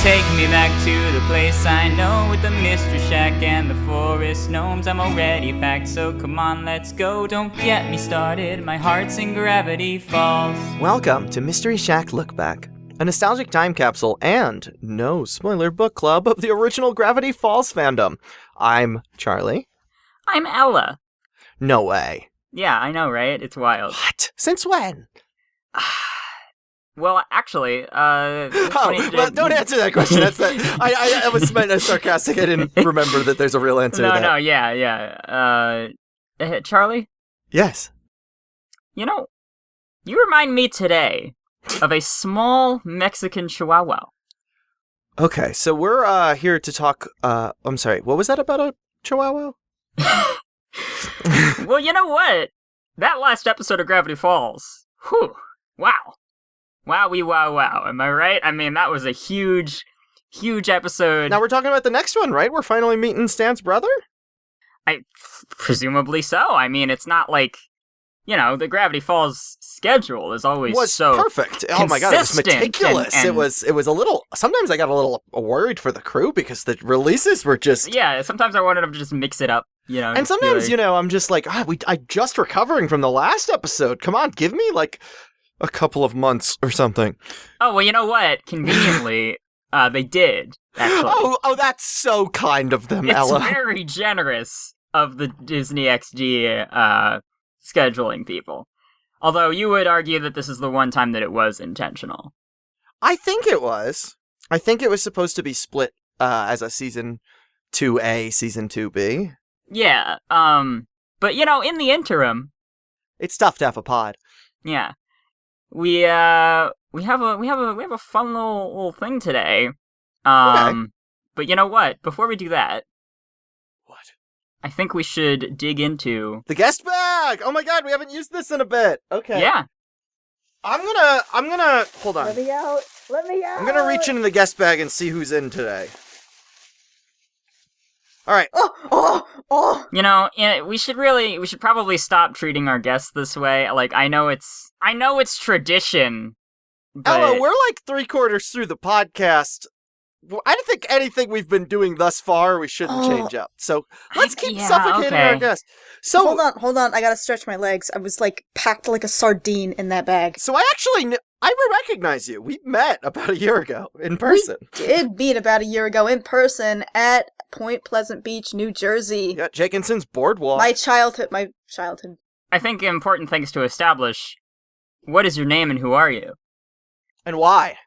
Take me back to the place I know, with the mystery shack and the forest gnomes. I'm already packed, so come on, let's go. Don't get me started, my heart's in Gravity Falls. Welcome to Mystery Shack Look Back, a nostalgic time capsule and no spoiler book club of the original Gravity Falls fandom. I'm Charlie. I'm Ella. No way. Yeah, I know, right? It's wild. What? Since when? Well, actually, well, don't answer that question. That's that. I was meant as sarcastic. I didn't remember that there's a real answer to that. No, yeah. Charlie? Yes. You know, you remind me today of a small Mexican chihuahua. Okay, so we're here to talk, I'm sorry, what was that about a chihuahua? Well, you know what? That last episode of Gravity Falls, whew, wow. Wowie, wow. Am I right? I mean, that was a huge episode. Now we're talking about the next one, right? We're finally meeting Stan's brother? Presumably so. I mean, it's not like, you know, the Gravity Falls schedule is always so perfect. Oh my god, it was meticulous. And it was a little, sometimes I got a little worried for the crew because the releases were just... Yeah, sometimes I wanted them to just mix it up, you know. And sometimes, you know, I'm just like, I'm just recovering from the last episode. Come on, give me like a couple of months or something. Oh, well, you know what? Conveniently, they did, actually. Oh, that's so kind of them, Ella. It's very generous of the Disney XD scheduling people. Although you would argue that this is the one time that it was intentional. I think it was. I think it was supposed to be split as a season 2A, season 2B. Yeah, but you know, in the interim, it's tough to have a pod. Yeah. We have a fun little thing today. Okay. But you know what? Before we do that, what? I think we should dig into the guest bag. Oh my god, we haven't used this in a bit. Okay. Yeah. I'm gonna hold on. Let me out. I'm gonna reach into the guest bag and see who's in today. All right. Oh. You know, we should probably stop treating our guests this way. Like, I know it's tradition, but... Ella, we're like 3/4 through the podcast. I don't think anything we've been doing thus far we shouldn't change up. So let's keep suffocating our guests. So hold on. I gotta stretch my legs. I was like packed like a sardine in that bag. So I recognize you. We met about a year ago in person. We did meet about a year ago in person at Point Pleasant Beach, New Jersey. Yeah, Jenkinson's Boardwalk. My childhood. I think important things to establish. What is your name and who are you? And why?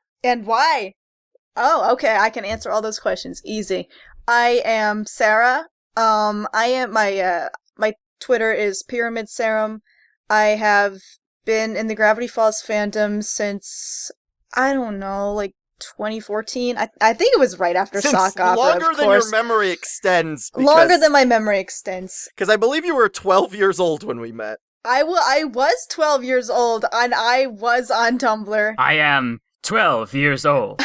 Oh, okay. I can answer all those questions. Easy. I am Sara. I am my Twitter is Pyramid Serum. I have been in the Gravity Falls fandom since, I don't know, like 2014. I think it was right after Sock Opera, longer than your memory extends. Longer than my memory extends. Because I believe you were 12 years old when we met. I was 12 years old, and I was on Tumblr. I am 12 years old.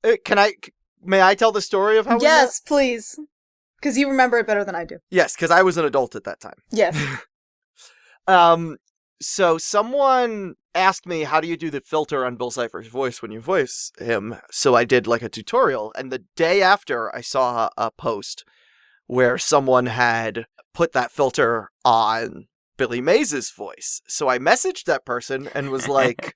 May I tell the story of how we met? Yes, please. Because you remember it better than I do. Yes, because I was an adult at that time. Yes. So someone asked me, how do you do the filter on Bill Cipher's voice when you voice him? So I did like a tutorial, and the day after I saw a post where someone had put that filter on Billy Mays' voice. So I messaged that person and was like,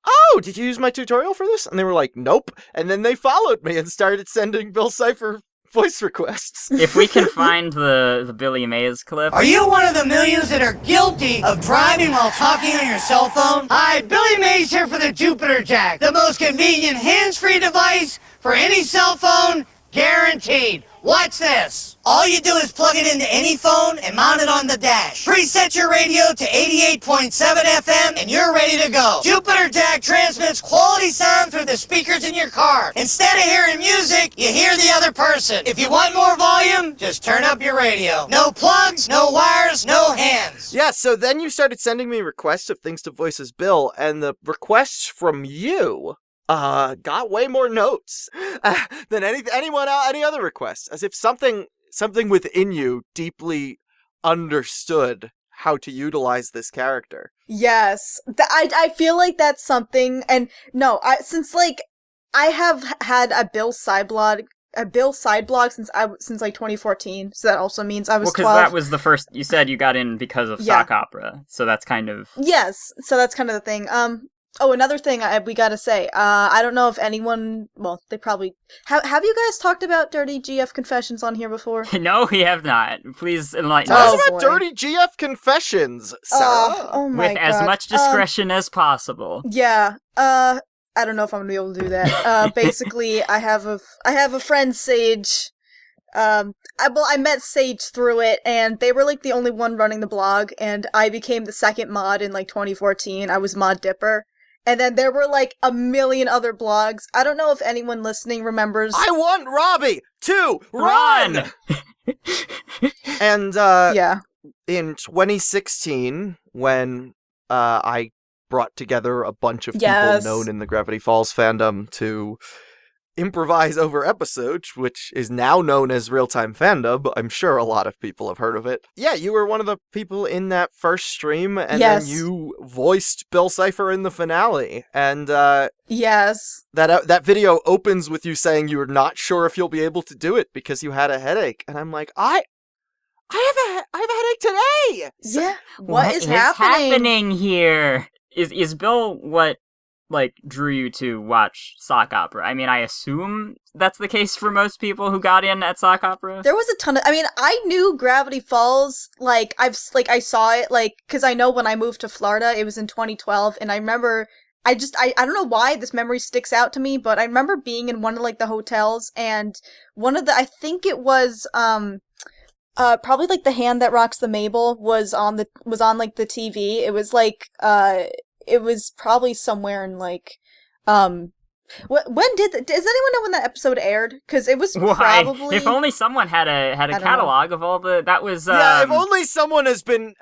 oh, did you use my tutorial for this? And they were like, nope. And then they followed me and started sending Bill Cipher voice requests. If we can find the Billy Mays clip. Are you one of the millions that are guilty of driving while talking on your cell phone? Hi, Billy Mays here for the Jupiter Jack, the most convenient hands-free device for any cell phone, guaranteed. Watch this. All you do is plug it into any phone and mount it on the dash. Preset your radio to 88.7 FM and you're ready to go. Jupiter Jack transmits quality sound through the speakers in your car. Instead of hearing music, you hear the other person. If you want more volume, just turn up your radio. No plugs, no wires, no hands. Yeah, so then you started sending me requests of things to voice as Bill, and the requests from you got way more notes than any other requests, as if something within you deeply understood how to utilize this character. Yes. I feel like that's something, and no, since like I have had a Bill side blog since like 2014. So that also means I was 12. Well, because that was the first. You said you got in because of sock opera, so that's kind of yes. So that's kind of the thing. Oh, another thing we gotta say. I don't know if anyone. Well, they probably have. You guys talked about Dirty GF Confessions on here before? No, we have not. Please enlighten Tell us. us about Dirty GF Confessions, Sarah. Oh my With god. as much discretion as possible. Yeah. I don't know if I'm gonna be able to do that. Basically, I have a friend, Sage. I met Sage through it, and they were like the only one running the blog, and I became the second mod in like 2014. I was Mod Dipper. And then there were like a million other blogs. I don't know if anyone listening remembers. I want Robbie to run! And yeah. in 2016, when I brought together a bunch of people known in the Gravity Falls fandom to improvise over episodes, which is now known as real-time fandom. I'm sure a lot of people have heard of it. Yeah, you were one of the people in that first stream, and then you voiced Bill Cipher in the finale. And yes, that video opens with you saying you were not sure if you'll be able to do it because you had a headache. And I'm like, I have a headache today. Yeah, what is happening here? Is Bill what drew you to watch sock opera? I mean, I assume that's the case for most people who got in at sock opera. There was a ton of, I knew Gravity Falls, I saw it, because I know when I moved to Florida, it was in 2012, and I remember, I don't know why this memory sticks out to me, but I remember being in one of, the hotels, and one of the, I think it was, probably, The Hand That Rocks the Mabel was on the TV. It was, it was probably somewhere in when does anyone know when that episode aired? Because it was probably. If only someone had a catalog of all the that was. Yeah, if only someone has been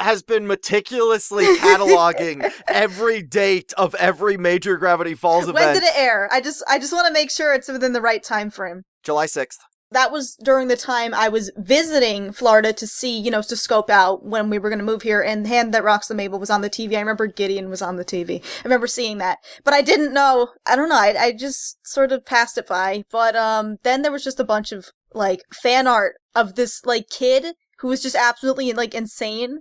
meticulously cataloging every date of every major Gravity Falls event. When did it air? I just want to make sure it's within the right time frame. July 6th. That was during the time I was visiting Florida to see, to scope out when we were going to move here, and Hand That Rocks the Mabel was on the TV. I remember Gideon was on the TV. I remember seeing that. But I didn't know, I don't know, I just sort of passed it by. But then there was just a bunch of, fan art of this, kid who was just absolutely, insane.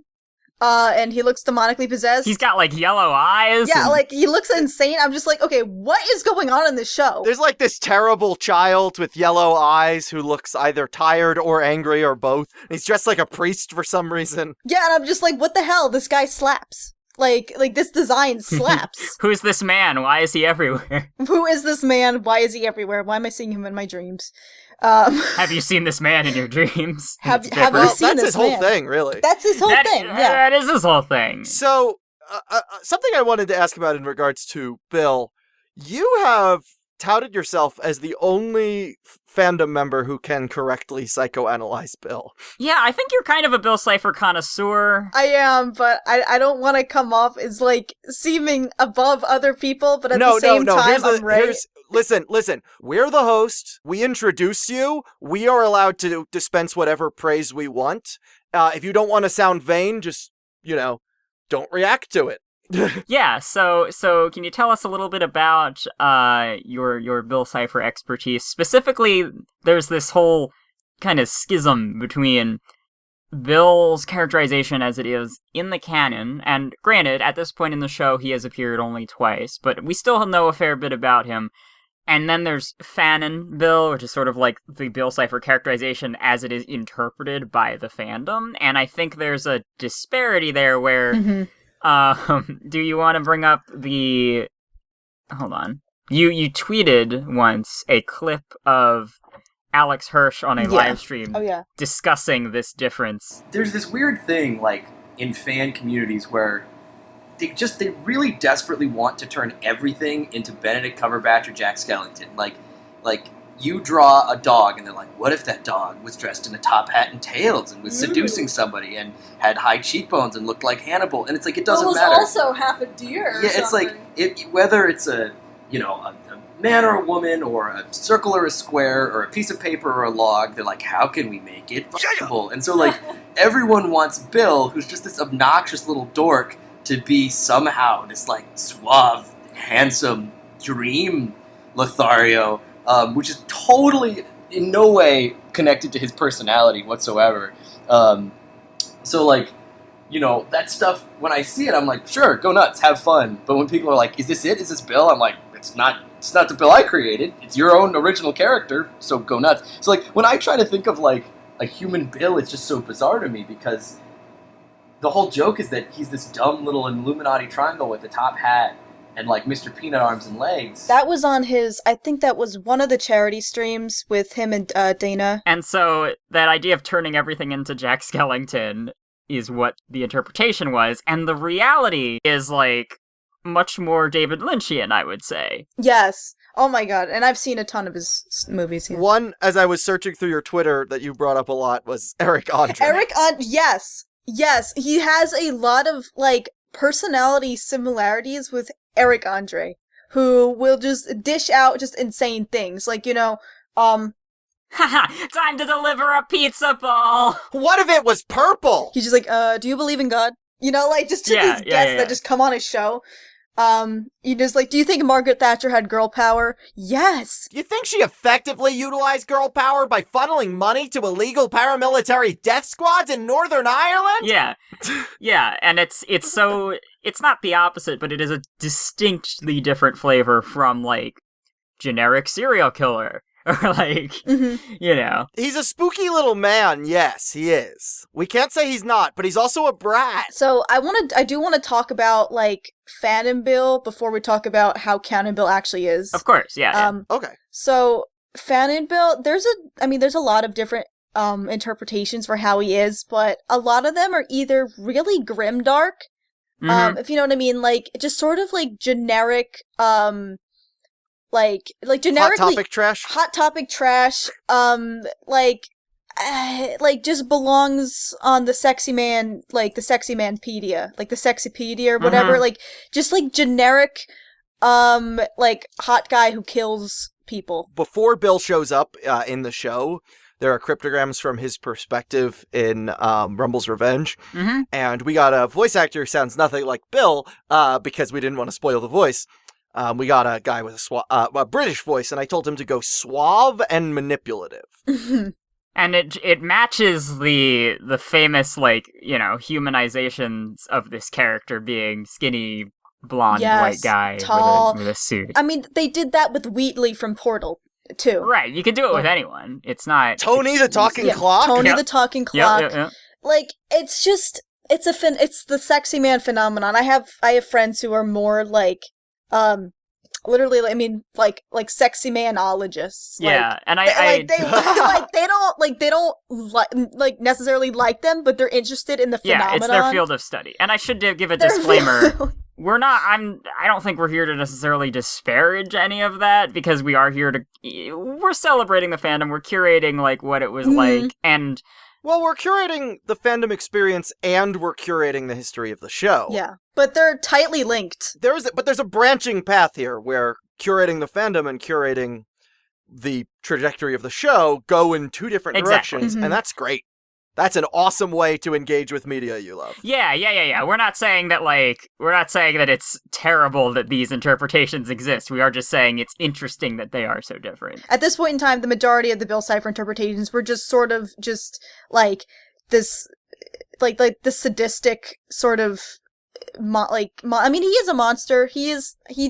And he looks demonically possessed. He's got, yellow eyes. Yeah, he looks insane. I'm just like, okay, what is going on in this show? There's, this terrible child with yellow eyes who looks either tired or angry or both. And he's dressed like a priest for some reason. Yeah, and I'm just like, what the hell? This guy slaps. This design slaps. Who is this man? Why is he everywhere? Who is this man? Why is he everywhere? Why am I seeing him in my dreams? Have you seen this man in your dreams? Have you seen that's this his whole thing, really. That's his whole thing, yeah. That is his whole thing. So, something I wanted to ask about in regards to Bill, you have touted yourself as the only fandom member who can correctly psychoanalyze Bill. Yeah, I think you're kind of a Bill Cipher connoisseur. I am, but I don't want to come off as, seeming above other people, but at the same time, I'm right. Listen, we're the host. We introduce you. We are allowed to dispense whatever praise we want. If you don't want to sound vain, just, don't react to it. Yeah, so can you tell us a little bit about your Bill Cipher expertise? Specifically, there's this whole kind of schism between Bill's characterization as it is in the canon, and granted, at this point in the show, he has appeared only twice, but we still know a fair bit about him. And then there's Fanon Bill, which is sort of the Bill Cipher characterization as it is interpreted by the fandom, and I think there's a disparity there where... Mm-hmm. Do you want to bring up the... Hold on. You tweeted once a clip of Alex Hirsch on a live stream discussing this difference. There's this weird thing, in fan communities where they really desperately want to turn everything into Benedict Cumberbatch or Jack Skellington. You draw a dog, and they're like, what if that dog was dressed in a top hat and tails and was seducing somebody and had high cheekbones and looked like Hannibal? And it's it doesn't matter. It was also half a deer. Yeah, it's whether it's a man or a woman or a circle or a square or a piece of paper or a log, they're like, how can we make it fuckable? And so everyone wants Bill, who's just this obnoxious little dork, to be somehow this suave, handsome dream Lothario, which is totally in no way connected to his personality whatsoever. So, like, you know, that stuff, when I see it, I'm like, sure, go nuts, have fun. But when people are like, is this it? Is this Bill? I'm like, it's not the Bill I created. It's your own original character, so go nuts. So, like, when I try to think of, like, a human Bill, it's just so bizarre to me because the whole joke is that he's this dumb little Illuminati triangle with a top hat and, like, Mr. Peanut arms and legs. That was on his, I think that was one of the charity streams with him and Dana. And so that idea of turning everything into Jack Skellington is what the interpretation was, and the reality is, like, much more David Lynchian, I would say. Yes. Oh my god, and I've seen a ton of his movies. Yeah. One, as I was searching through your Twitter that you brought up a lot, was Eric Andre. Yes. Yes, he has a lot of, like, personality similarities with Eric Andre, who will just dish out just insane things. Like, you know, Haha, time to deliver a pizza ball! What if it was purple? he's just like, do you believe in God? You know, like, just to these guests that just come on his show. You just like, do you think Margaret Thatcher had girl power? Yes! You think she effectively utilized girl power by funneling money to illegal paramilitary death squads in Northern Ireland? Yeah. Yeah, and it's not the opposite, but it is a distinctly different flavor from, like, generic serial killer. Or, like, you know. He's a spooky little man, yes, he is. We can't say he's not, but he's also a brat. So I do want to talk about, like, Fandom Bill before we talk about how Canon Bill actually is. Of course, yeah. Okay. So, Fandom Bill, there's a lot of different interpretations for how he is, but a lot of them are either really grimdark, if you know what I mean, like, just sort of, like, generic, like generically hot topic trash like just belongs on the sexy man, like the sexy manpedia, like the sexypedia or whatever, like just like generic like hot guy who kills people. Before Bill shows up in the show, there are cryptograms from his perspective in Rumble's Revenge, and we got a voice actor who sounds nothing like Bill because we didn't want to spoil the voice. We got a guy with a British voice, and I told him to go suave and manipulative. And it matches the famous, like, you know, humanizations of this character being skinny, blonde, white guy tall, with a suit. I mean, they did that with Wheatley from Portal, too. Right, you can do it with anyone. It's not... Tony the Talking Clock? Tony the Talking Clock. Yep. Like, it's just... It's the sexy man phenomenon. I have friends who are more, like... literally, I mean, like sexy manologists. Yeah, like, and they don't necessarily like them, but they're interested in the phenomenon. Yeah, it's their field of study. And I should give a disclaimer. I don't think we're here to necessarily disparage any of that, because we are here we're celebrating the fandom, we're curating, like, what it was like, and... Well, we're curating the fandom experience, and we're curating the history of the show. Yeah, but they're tightly linked. But there's a branching path here, where curating the fandom and curating the trajectory of the show go in two different directions, and that's great. That's an awesome way to engage with media you love. Yeah. We're not saying that it's terrible that these interpretations exist. We are just saying it's interesting that they are so different. At this point in time, the majority of the Bill Cipher interpretations were just sort of just like this, like the sadistic sort of, I mean, he is a monster. He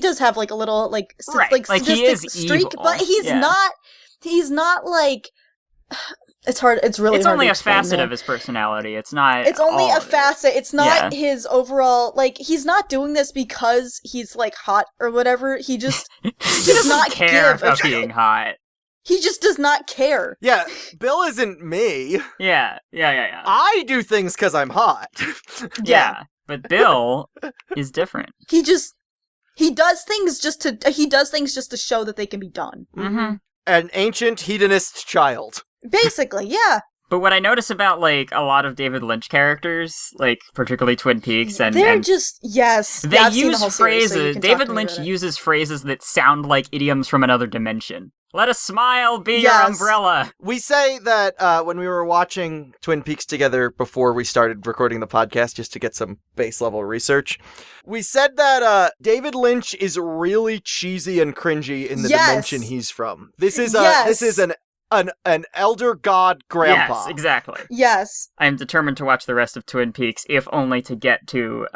does have like a little like sadistic he is streak, evil. but he's not like. It's hard. It's really. It's hard only to a explain, facet of his personality. It's not. It's only a facet. It's not Yeah. his overall. Like, he's not doing this because he's like hot or whatever. He just he does not care give a about being hot. He just does not care. Yeah, Bill isn't me. Yeah. I do things because I'm hot. Yeah, but Bill is different. He does things just to show that they can be done. An ancient hedonist child. Basically, yeah. But what I notice about, like, a lot of David Lynch characters, like, particularly Twin Peaks, and... They're just, yes. They I've seen the use whole series, so you phrases, can talk David to me Lynch about it. uses phrases that sound like idioms from another dimension. Let a smile be your Yes. umbrella. We say that when we were watching Twin Peaks together before we started recording the podcast, just to get some base level research, we said that David Lynch is really cheesy and cringy in the Yes. dimension he's from. This is Yes. an elder god grandpa. Yes, exactly. Yes. I am determined to watch the rest of Twin Peaks, if only to get to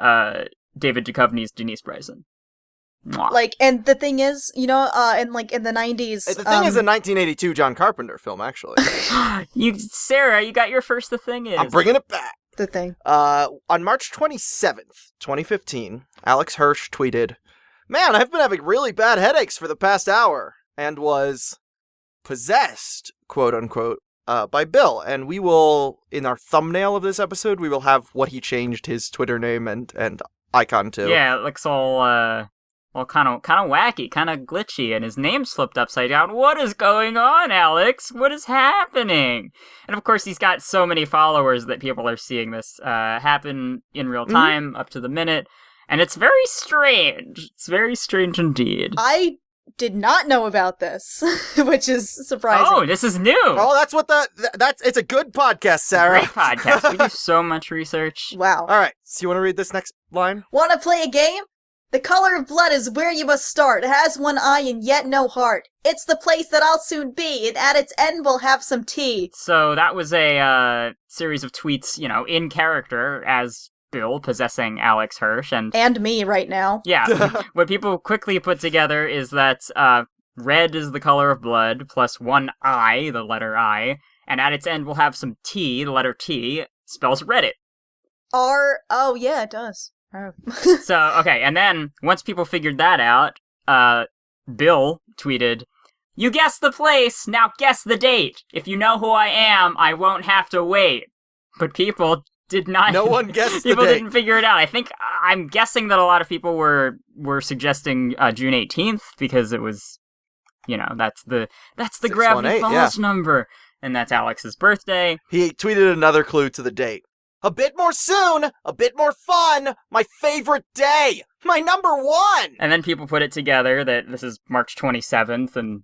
David Duchovny's Denise Bryson. Mwah. Like, and the thing is, in the 90s... The Thing is a 1982 John Carpenter film, actually. Sarah, you got your first The Thing is. I'm bringing it back. The Thing. On March 27th, 2015, Alex Hirsch tweeted, "Man, I've been having really bad headaches for the past hour," and was possessed, quote unquote, by Bill. And we will, in our thumbnail of this episode, we will have what he changed his Twitter name and icon to. Yeah, it looks all kind of wacky, kind of glitchy, and his name's flipped upside down. What is going on, Alex? What is happening? And of course, he's got so many followers that people are seeing this happen in real time, up to the minute, and it's very strange. It's very strange indeed. I did not know about this, which is surprising. Oh, this is new. Oh, that's what it's a good podcast, Sarah. Great podcast. We do so much research. Wow. All right, so you want to read this next line? Want to play a game? The color of blood is where you must start. It has one eye and yet no heart. It's the place that I'll soon be, and at its end we'll have some tea. So that was a series of tweets, in character as Bill possessing Alex Hirsch, And me right now. yeah, what people quickly put together is that red is the color of blood, plus one I, the letter I, and at its end we'll have some T, the letter T, spells Reddit. Oh yeah, it does. Oh. So, okay, and then, once people figured that out, Bill tweeted, "You guessed the place, now guess the date. If you know who I am, I won't have to wait." But people did not... No one guessed the People date. didn't figure it out. I'm guessing that a lot of people were suggesting June 18th, because it was, that's the Gravity 618, Falls yeah. number, and that's Alex's birthday. He tweeted another clue to the date. "A bit more soon, a bit more fun, my favorite day, my number one." And then people put it together that this is March 27th, and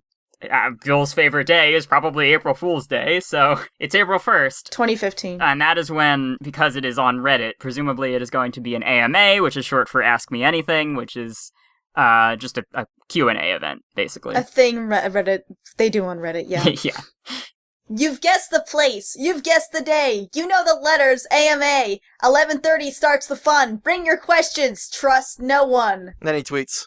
Bill's favorite day is probably April Fool's Day, so it's April 1st. 2015. And that is when, because it is on Reddit, presumably it is going to be an AMA, which is short for Ask Me Anything, which is just a Q&A event, basically. A thing Reddit, they do on Reddit, yeah. Yeah. You've guessed the place. You've guessed the day. You know the letters. AMA. 11:30 starts the fun. Bring your questions. Trust no one. And then he tweets,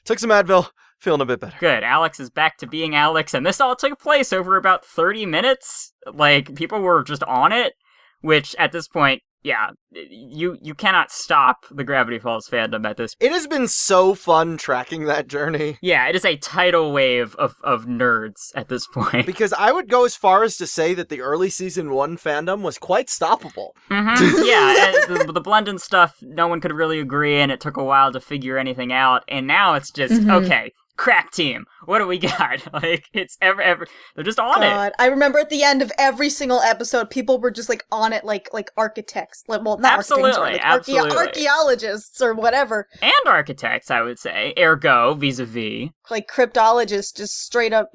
"Took some Advil, feeling a bit better." Good. Alex is back to being Alex, and this all took place over about 30 minutes. Like, people were just on it, which at this point, yeah, you cannot stop the Gravity Falls fandom at this point. It has been so fun tracking that journey. Yeah, it is a tidal wave of nerds at this point. Because I would go as far as to say that the early season 1 fandom was quite stoppable. Mm-hmm. Yeah, and the Blendon stuff, no one could really agree, and it took a while to figure anything out, and now it's just, okay, crack team, what do we got? Like, it's they're just on it. I remember at the end of every single episode, people were just like on it like architects. Like, well, not architects, like Absolutely. archaeologists or whatever. And architects, I would say. Ergo, vis-a-vis. Like cryptologists, just straight up,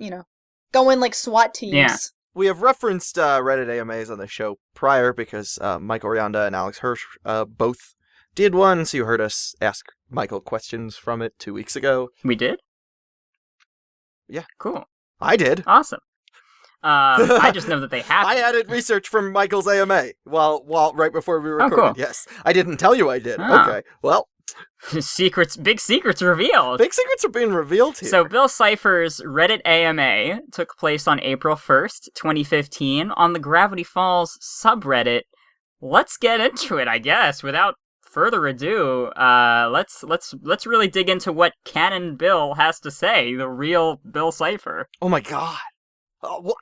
going like SWAT teams. Yeah. We have referenced Reddit AMAs on the show prior because Michael Rianda and Alex Hirsch both did one, so you heard us ask Michael questions from it 2 weeks ago. We did? Yeah. Cool. I did. Awesome. I just know that they have. I added research from Michael's AMA while right before we recorded. cool. Yes. I didn't tell you I did. Oh. Okay. Well, Big secrets revealed. big secrets are being revealed here. So Bill Cipher's Reddit AMA took place on April 1st, 2015 on the Gravity Falls subreddit. Let's get into it, I guess, without further ado. Let's really dig into what Canon Bill has to say, the real Bill Cipher. Oh my god. Oh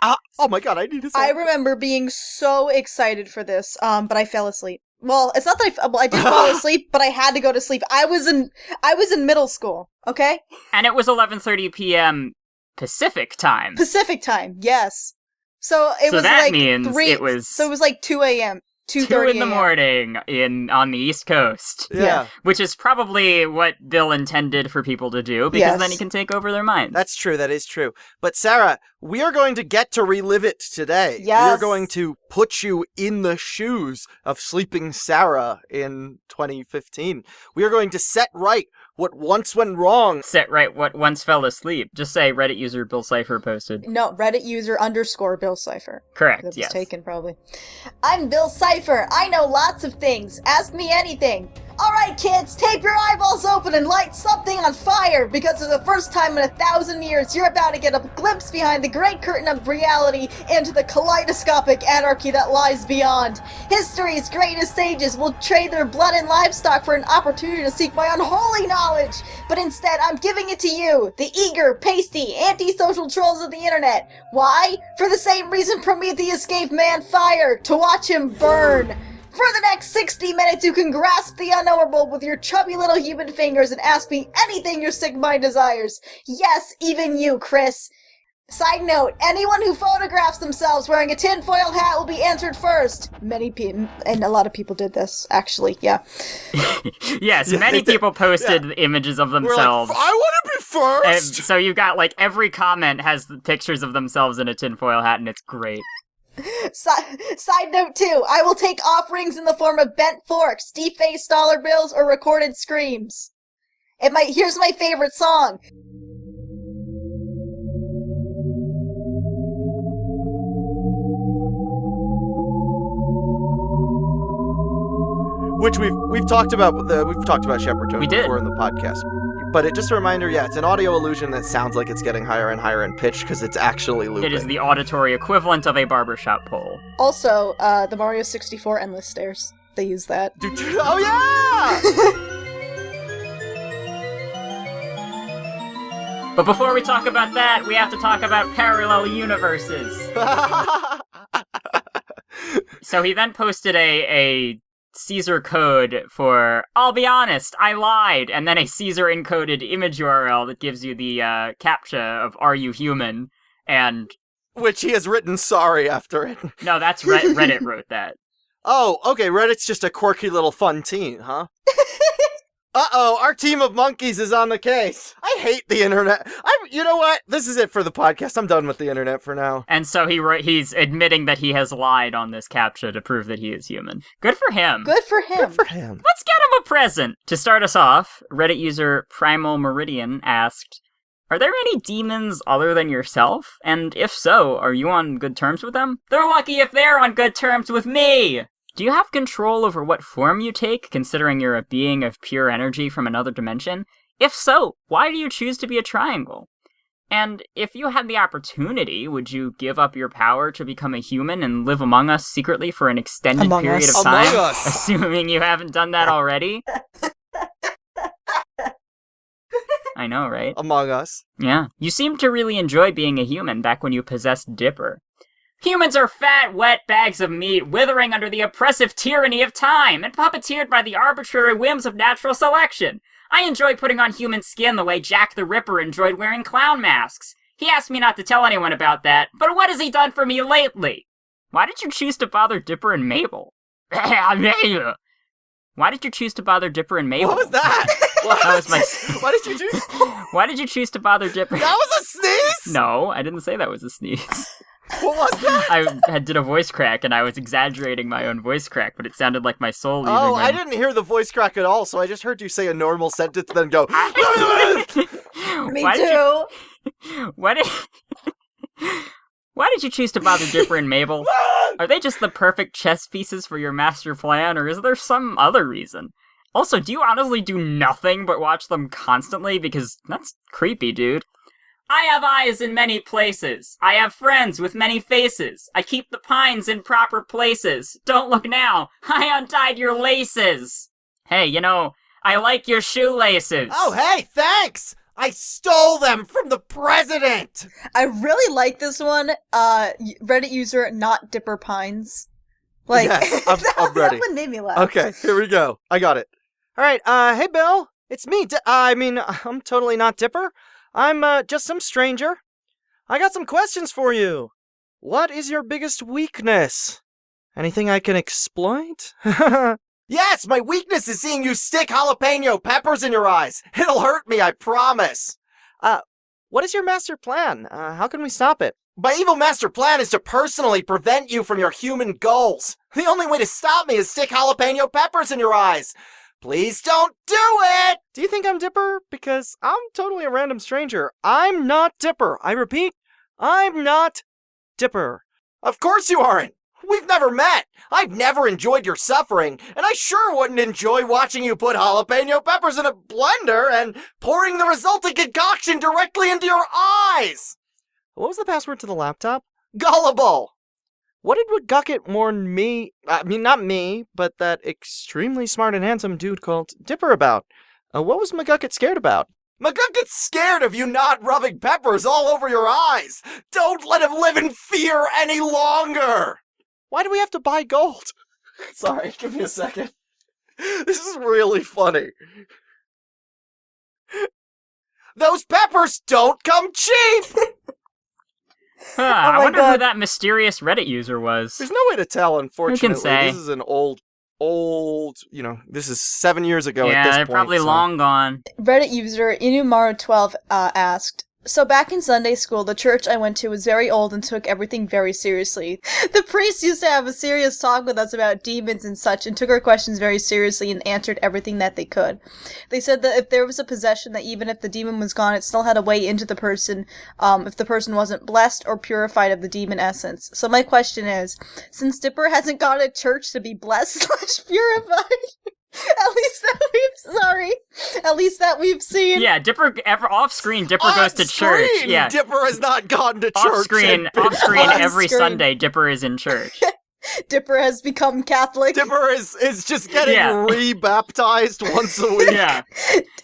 my god, I need to say. I remember being so excited for this, but I fell asleep. Well, it's not that I did fall asleep, but I had to go to sleep. I was in middle school, okay? And it was 11:30 p.m. Pacific time. Pacific time, yes. So it So was that like means 3. it was- So it was like 2 a.m. 2:30 2 in the a.m. morning on the East Coast. Yeah. Which is probably what Bill intended for people to do, because Yes. then he can take over their minds. That's true. That is true. But Sarah, we are going to get to relive it today. Yes. We are going to put you in the shoes of sleeping Sarah in 2015. We are going to set right what once went wrong. Set right what once fell asleep. Just say Reddit user Bill Cipher posted. No, Reddit user _ Bill Cipher. Correct, That was yes. taken, probably. I'm Bill Cipher. I know lots of things. Ask me anything. Alright, kids, tape your eyeballs open and light something on fire, because for the first time in 1,000 years, you're about to get a glimpse behind the great curtain of reality into the kaleidoscopic anarchy that lies beyond. History's greatest sages will trade their blood and livestock for an opportunity to seek my unholy knowledge, but instead I'm giving it to you, the eager, pasty, antisocial trolls of the internet. Why? For the same reason Prometheus gave man fire, to watch him burn. For the next 60 minutes, you can grasp the unknowable with your chubby little human fingers and ask me anything your sick mind desires. Yes, even you, Chris. Side note, anyone who photographs themselves wearing a tinfoil hat will be answered first. Many people, and a lot of people did this, actually, yeah. Yes, Yeah, many they did. people posted images of We're themselves. like, I want to be And first. so you've got, like, every comment has the pictures of themselves in a tinfoil hat, and it's great. Side note 2, I will take offerings in the form of bent forks, defaced dollar bills, or recorded screams. Here's my favorite song. Which we've talked about Shepherd Tone We did. before in the podcast. But just a reminder, yeah, it's an audio illusion that sounds like it's getting higher and higher in pitch because it's actually looping. It is the auditory equivalent of a barbershop pole. Also, the Mario 64 Endless Stairs. They use that. Oh yeah! But before we talk about that, we have to talk about parallel universes. So he then posted a Caesar code for, I'll be honest, I lied, and then a Caesar encoded image URL that gives you the CAPTCHA of are you human, and... Which he has written sorry after it. No, that's Reddit wrote that. Oh, okay, Reddit's just a quirky little fun teen, huh? Uh-oh, our team of monkeys is on the case. I hate the internet. You know what? This is it for the podcast. I'm done with the internet for now. And so he's admitting that he has lied on this CAPTCHA to prove that he is human. Good for him. Good for him. Good for him. Let's get him a present. To start us off, Reddit user Primal Meridian asked, are there any demons other than yourself? And if so, are you on good terms with them? They're lucky if they're on good terms with me! Do you have control over what form you take, considering you're a being of pure energy from another dimension? If so, why do you choose to be a triangle? And if you had the opportunity, would you give up your power to become a human and live among us secretly for an extended Among period us. of time? Among us. Assuming you haven't done that already? I know, right? Among Us. Yeah. You seemed to really enjoy being a human back when you possessed Dipper. Humans are fat, wet bags of meat, withering under the oppressive tyranny of time, and puppeteered by the arbitrary whims of natural selection. I enjoy putting on human skin the way Jack the Ripper enjoyed wearing clown masks. He asked me not to tell anyone about that, but what has he done for me lately? Why did you choose to bother Dipper and Mabel? Why did you choose to bother Dipper and Mabel? What was that? That was my... What did you do? Why did you choose to bother Dipper? That was a sneeze? No, I didn't say that was a sneeze. What was that? I did a voice crack, and I was exaggerating my own voice crack, but it sounded like my soul leaving Oh, my... I didn't hear the voice crack at all, so I just heard you say a normal sentence, then go... Me Why did too. Why did you choose to bother Dipper and Mabel? Are they just the perfect chess pieces for your master plan, or is there some other reason? Also, do you honestly do nothing but watch them constantly? Because that's creepy, dude. I have eyes in many places. I have friends with many faces. I keep the pines in proper places. Don't look now. I untied your laces. Hey, I like your shoelaces. Oh, hey, thanks! I stole them from the president! I really like this one. Reddit user Not Dipper Pines. Like, Yes, I'm ready. That one made me laugh. Okay, here we go. I got it. Alright, hey Bill. It's me. I'm totally not Dipper. I'm, just some stranger. I got some questions for you. What is your biggest weakness? Anything I can exploit? Yes, my weakness is seeing you stick jalapeno peppers in your eyes. It'll hurt me, I promise. What is your master plan? How can we stop it? My evil master plan is to personally prevent you from your human goals. The only way to stop me is stick jalapeno peppers in your eyes. Please don't do it! Do you think I'm Dipper? Because I'm totally a random stranger. I'm not Dipper. I repeat, I'm not Dipper. Of course you aren't. We've never met. I've never enjoyed your suffering, and I sure wouldn't enjoy watching you put jalapeno peppers in a blender and pouring the resulting concoction directly into your eyes. What was the password to the laptop? Gullible! What did McGucket warn me, not me, but that extremely smart and handsome dude called Dipper about? What was McGucket scared about? McGucket's scared of you not rubbing peppers all over your eyes! Don't let him live in fear any longer! Why do we have to buy gold? Sorry, give me a second. This is really funny. Those peppers don't come cheap! I wonder God. who that mysterious Reddit user was. There's no way to tell, unfortunately. Who can say? This is an old, this is 7 years ago Yeah, at this they're point. probably long gone. Reddit user Inumaro12 asked, so back in Sunday school, the church I went to was very old and took everything very seriously. The priest used to have a serious talk with us about demons and such and took our questions very seriously and answered everything that they could. They said that if there was a possession, that even if the demon was gone, it still had a way into the person if the person wasn't blessed or purified of the demon essence. So my question is, since Dipper hasn't gone to church to be blessed / purified... At least that we've seen. Yeah, Dipper, off-screen, Dipper goes to church. Yeah. Dipper has not gone to church. Off-screen, every Sunday, Dipper is in church. Dipper has become Catholic. Dipper is just getting re-baptized once a week. Yeah.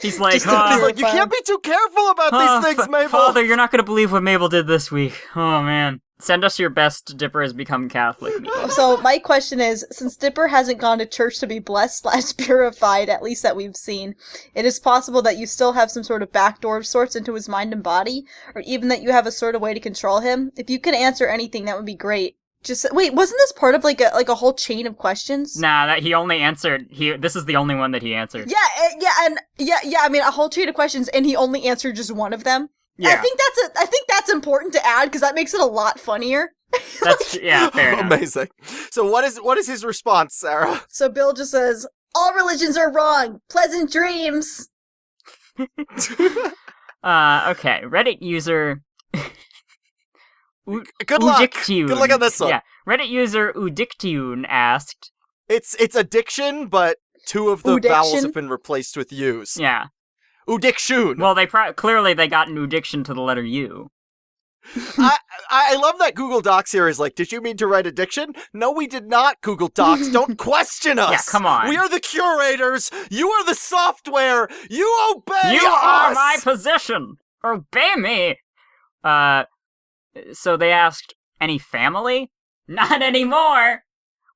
He's like, he's like, you can't be too careful about these things, Mabel. Father, you're not going to believe what Mabel did this week. Oh, man. Send us your best Dipper has become Catholic. So my question is, since Dipper hasn't gone to church to be blessed / purified, at least that we've seen, it is possible that you still have some sort of backdoor of sorts into his mind and body, or even that you have a sort of way to control him. If you can answer anything, that would be great. Just wait, wasn't this part of like a whole chain of questions? Nah, that he only answered. This is the only one that he answered. Yeah. I mean, a whole chain of questions, and he only answered just one of them. Yeah. I think that's important to add because that makes it a lot funnier. That's fair enough. Amazing. So what is his response, Sarah? So Bill just says, "All religions are wrong. Pleasant dreams." Okay. Reddit user. Good luck. Good luck on this one. Yeah. Reddit user Udictune asked. It's addiction, but two of the vowels have been replaced with U's. Yeah. Udiction. Well, clearly they got an addiction to the letter U. I love that Google Docs here is like, did you mean to write addiction? No, we did not, Google Docs. Don't question us. Yeah, come on. We are the curators. You are the software. You obey You us. are my possession. Obey me. So they asked, any family? Not anymore.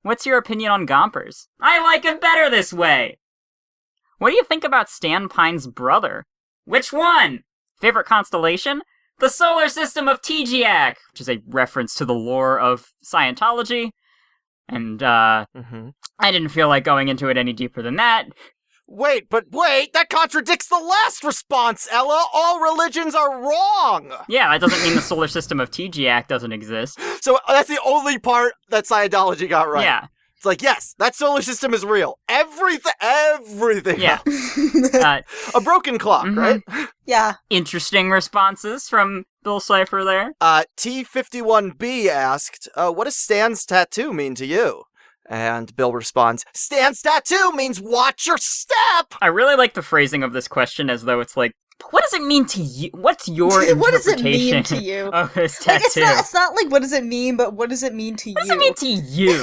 What's your opinion on Gompers? I like it better this way. What do you think about Stan Pine's brother? Which one? Favorite constellation? The solar system of TGAC, which is a reference to the lore of Scientology. And, I didn't feel like going into it any deeper than that. Wait, that contradicts the last response, Ella. All religions are wrong. Yeah, that doesn't mean the solar system of TGAC doesn't exist. So that's the only part that Scientology got right. Yeah. It's like, yes, that solar system is real. Everything Yeah. a broken clock, right? Yeah. Interesting responses from Bill Cipher there. T51B asked, what does Stan's tattoo mean to you? And Bill responds, Stan's tattoo means watch your step! I really like the phrasing of this question as though it's like, what does it mean to you? What's your interpretation what does it mean to you? Of this tattoo? Like, it's not like what does it mean, but what does it mean to you? What does it mean to you?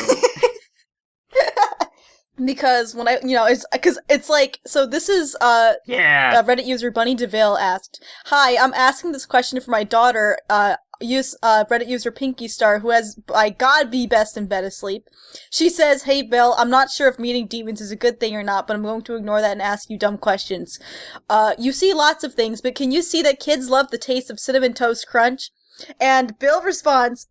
Because when it's like, so this is, Reddit user Bunny DeVille asked, "Hi, I'm asking this question for my daughter, Reddit user Pinky Star, who has, by God, be best in bed asleep. She says, hey Bill, I'm not sure if meeting demons is a good thing or not, but I'm going to ignore that and ask you dumb questions. You see lots of things, but can you see that kids love the taste of Cinnamon Toast Crunch?" And Bill responds,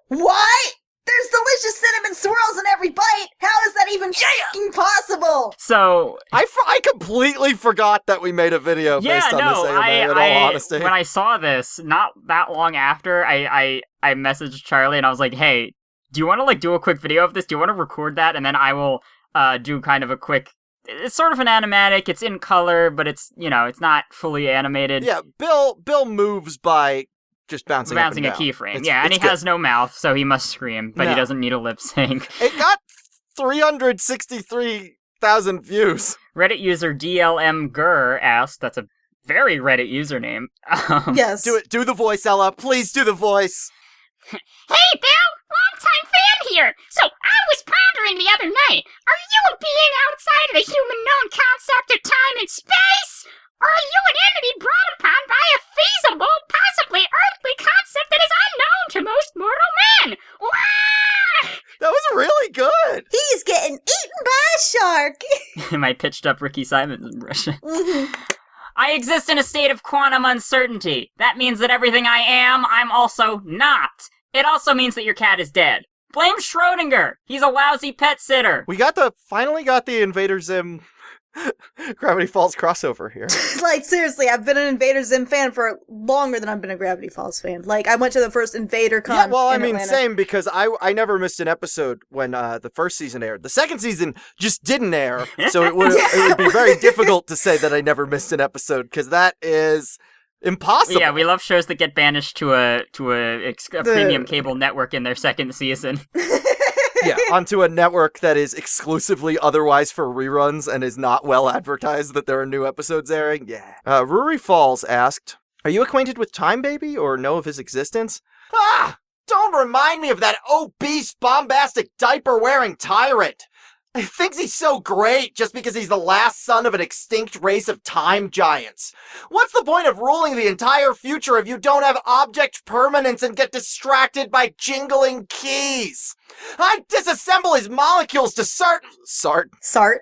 "What? There's delicious cinnamon swirls in every bite! How is that even fucking possible? So I completely forgot that we made a video based on this AMA, in all honesty. When I saw this, not that long after, I messaged Charlie and I was like, hey, do you want to, do a quick video of this? Do you want to record that? And then I will do kind of a quick... It's sort of an animatic, it's in color, but it's, it's not fully animated. Yeah, Bill moves by just bouncing up and a down. keyframe, and he has no mouth, so he must scream, but he doesn't need a lip sync. It got 363,000 views. Reddit user DLM asked, that's a very Reddit username. Yes. Do it. Do the voice, Ella. Please do the voice. Hey, Bill! Long-time fan here! So, I was pondering the other night, are you a being outside of the human-known concept of time and space? Or are you an entity brought upon by a feasible, possibly earthly concept that is unknown to most mortal men? Wah! That was really good. He's getting eaten by a shark! My pitched up Ricky Simons impression. Mhm. I exist in a state of quantum uncertainty. That means that everything I am, I'm also not. It also means that your cat is dead. Blame Schrodinger. He's a lousy pet sitter. We finally got the Invader Zim Gravity Falls crossover here. Seriously, I've been an Invader Zim fan for longer than I've been a Gravity Falls fan. I went to the first Invader Con Yeah, well, in Atlanta. same, because I never missed an episode when the first season aired. The second season just didn't air, so it would be very difficult to say that I never missed an episode, because that is impossible. Yeah, we love shows that get banished to a premium cable network in their second season. Yeah, onto a network that is exclusively otherwise for reruns and is not well advertised that there are new episodes airing. Yeah. Ruri Falls asked, are you acquainted with Time Baby or know of his existence? Ah! Don't remind me of that obese, bombastic, diaper-wearing tyrant! He thinks he's so great just because he's the last son of an extinct race of time giants. What's the point of ruling the entire future if you don't have object permanence and get distracted by jingling keys? I disassemble his molecules to Sart. Sart? Sart?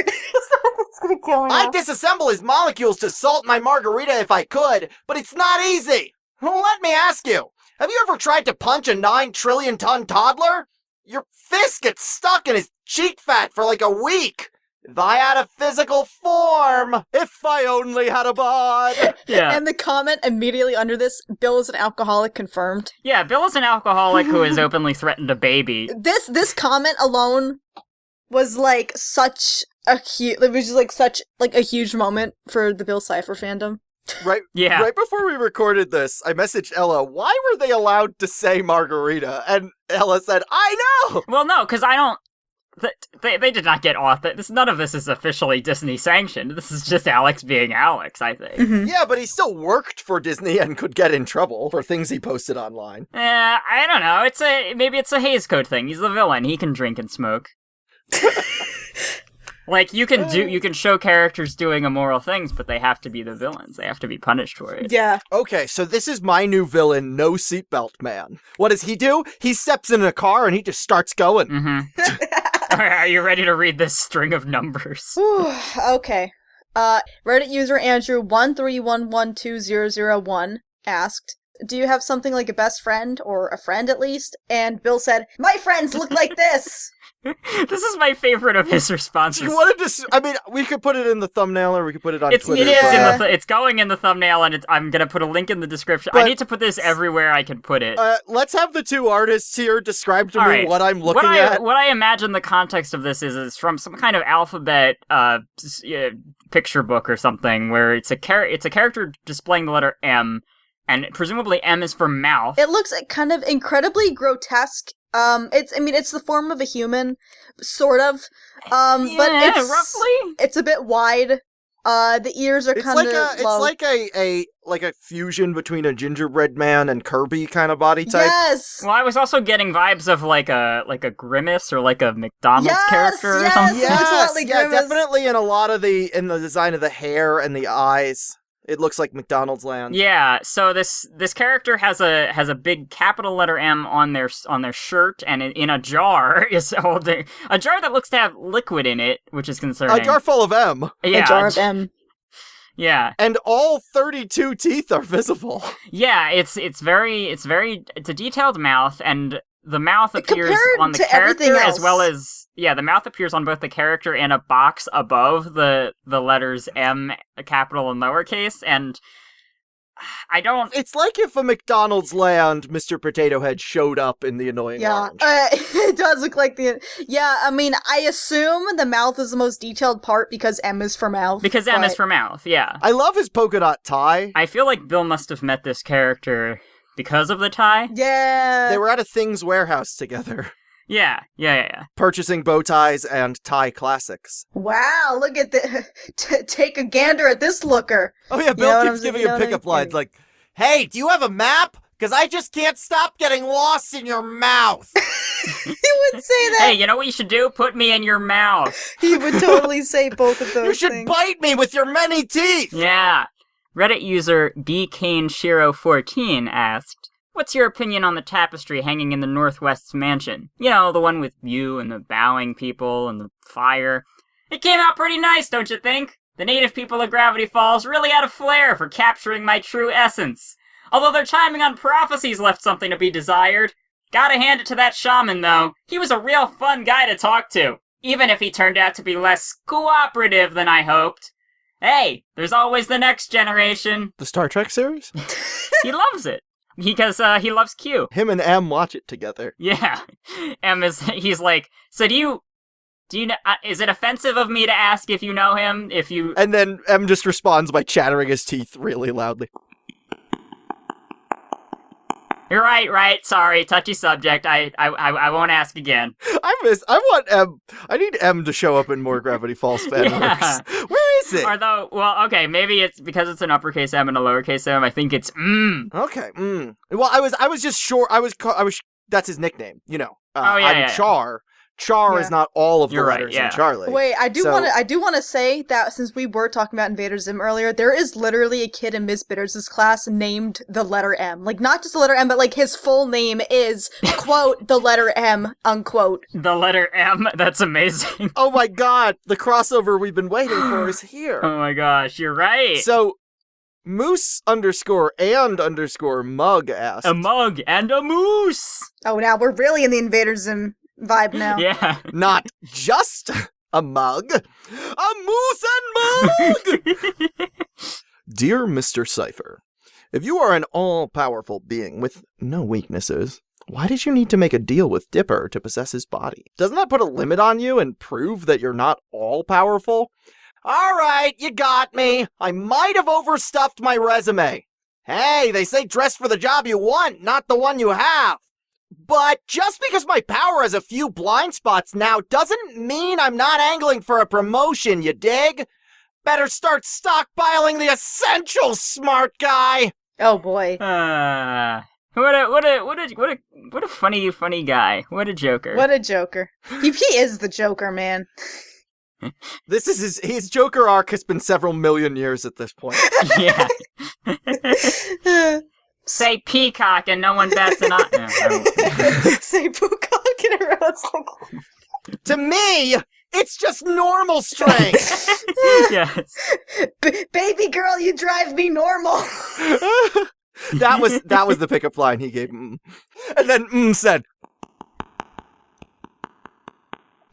It's gonna kill me now. I disassemble his molecules to salt my margarita if I could, but it's not easy. Let me ask you, have you ever tried to punch a 9 trillion ton toddler? Your fist gets stuck in his cheek fat for a week. If I had a physical form, if I only had a bod. Yeah. And the comment immediately under this, Bill is an alcoholic confirmed. Yeah, Bill is an alcoholic who has openly threatened a baby. This comment alone was such a huge, it was just such a huge moment for the Bill Cipher fandom. Right before we recorded this, I messaged Ella, why were they allowed to say margarita? And Ella said, I know! Well, no, because I don't... They did not get off. None of this is officially Disney sanctioned. This is just Alex being Alex, I think. Mm-hmm. Yeah, but he still worked for Disney and could get in trouble for things he posted online. I don't know. Maybe it's a Hays Code thing. He's the villain. He can drink and smoke. You can show characters doing immoral things, but they have to be the villains. They have to be punished for it. Yeah. Okay, so this is my new villain, No Seatbelt Man. What does he do? He steps in a car and he just starts going. Mm-hmm. Are you ready to read this string of numbers? Okay. Reddit user Andrew 131120001 asked, do you have something like a best friend, or a friend at least? And Bill said, my friends look like this! This is my favorite of his responses. We could put it in the thumbnail, or we could put it on Twitter. It's going in the thumbnail, and I'm going to put a link in the description. I need to put this everywhere I can put it. Let's have the two artists here describe to me what I'm looking at. What I imagine the context of this is from some kind of alphabet picture book or something, where it's a character displaying the letter M, and presumably M is for mouth. It looks kind of incredibly grotesque. It's the form of a human, sort of. But it's roughly. It's a bit wide. The ears are kind of low. It's like a fusion between a gingerbread man and Kirby kind of body type. Yes. Well, I was also getting vibes of like a Grimace or like a McDonald's character or something. Yes, looks a lot like Grimace. Definitely in in the design of the hair and the eyes. It looks like McDonald's land. Yeah, so this character has a big capital letter M on their shirt, and in a jar is holding a jar that looks to have liquid in it, which is concerning. A jar full of M. Yeah, a jar of M. Yeah. And all 32 teeth are visible. Yeah, it's a detailed mouth, and the mouth appears Compared on the to everything character else. as well as the mouth appears on both the character and a box above the letters M, capital and lowercase, and I don't. It's like if a McDonald's land Mr. Potato Head showed up in the annoying orange. It does look like I mean, I assume the mouth is the most detailed part because M is for mouth. Because M is for mouth, yeah. I love his polka dot tie. I feel like Bill must have met this character because of the tie. Yeah. They were at a Things warehouse together. Yeah. Purchasing bow ties and tie classics. Wow, look at the... take a gander at this looker. Oh yeah, Bill keeps giving him pickup lines like, "Hey, do you have a map? Because I just can't stop getting lost in your mouth." He would say that. Hey, you know what you should do? Put me in your mouth. He would totally say both of those You should things. bite me with your many teeth. Yeah. Reddit user bkaneshiro14 asked, "What's your opinion on the tapestry hanging in the Northwest's mansion? You know, the one with you and the bowing people and the fire. It came out pretty nice, don't you think? The native people of Gravity Falls really had a flair for capturing my true essence. Although their chiming on prophecies left something to be desired. Gotta hand it to that shaman, though. He was a real fun guy to talk to, even if he turned out to be less cooperative than I hoped. Hey, there's always the next generation." The Star Trek series? He loves it. Because he loves Q. Him and M watch it together. Yeah. He's like, "So do you know, is it offensive of me to ask if you know him? If you..." And then M just responds by chattering his teeth really loudly. "You're right, sorry, touchy subject, I won't ask again." I need M to show up in more Gravity Falls fan Yeah. works. Where is it? Although, well, okay, maybe it's because it's an uppercase M and a lowercase m, I think it's Okay. Well, I was just sure. That's his nickname. You know. I'm Char. Char is not all of the letters in Charlie. Wait, I do want to say that since we were talking about Invader Zim earlier, there is literally a kid in Ms. Bitters' class named the letter M. Like, not just the letter M, but like his full name is, quote, the letter M, unquote. The letter M? That's amazing. Oh my god, the crossover we've been waiting for is here. Oh my gosh, you're right. So, Moose_and_mug asked. A mug and a moose! Oh, now we're really in the Invader Zim vibe now. Yeah. Not just a mug, a moose and mug! Dear Mr. Cipher, if you are an all-powerful being with no weaknesses, why did you need to make a deal with Dipper to possess his body? Doesn't that put a limit on you and prove that you're not all-powerful? All right, you got me. I might have overstuffed my resume. Hey, they say dress for the job you want, not the one you have. But just because my power has a few blind spots now doesn't mean I'm not angling for a promotion, you dig? Better start stockpiling the essentials, smart guy. Oh boy. What a funny guy. What a joker. What a joker. He is the Joker, man. This is his Joker arc has been several million years at this point. Yeah. Say peacock and no one bats an eye. No, Say peacock and everyone's like... To me, it's just normal strength. Yes. Baby girl, you drive me normal. That was the pickup line he gave. And then said,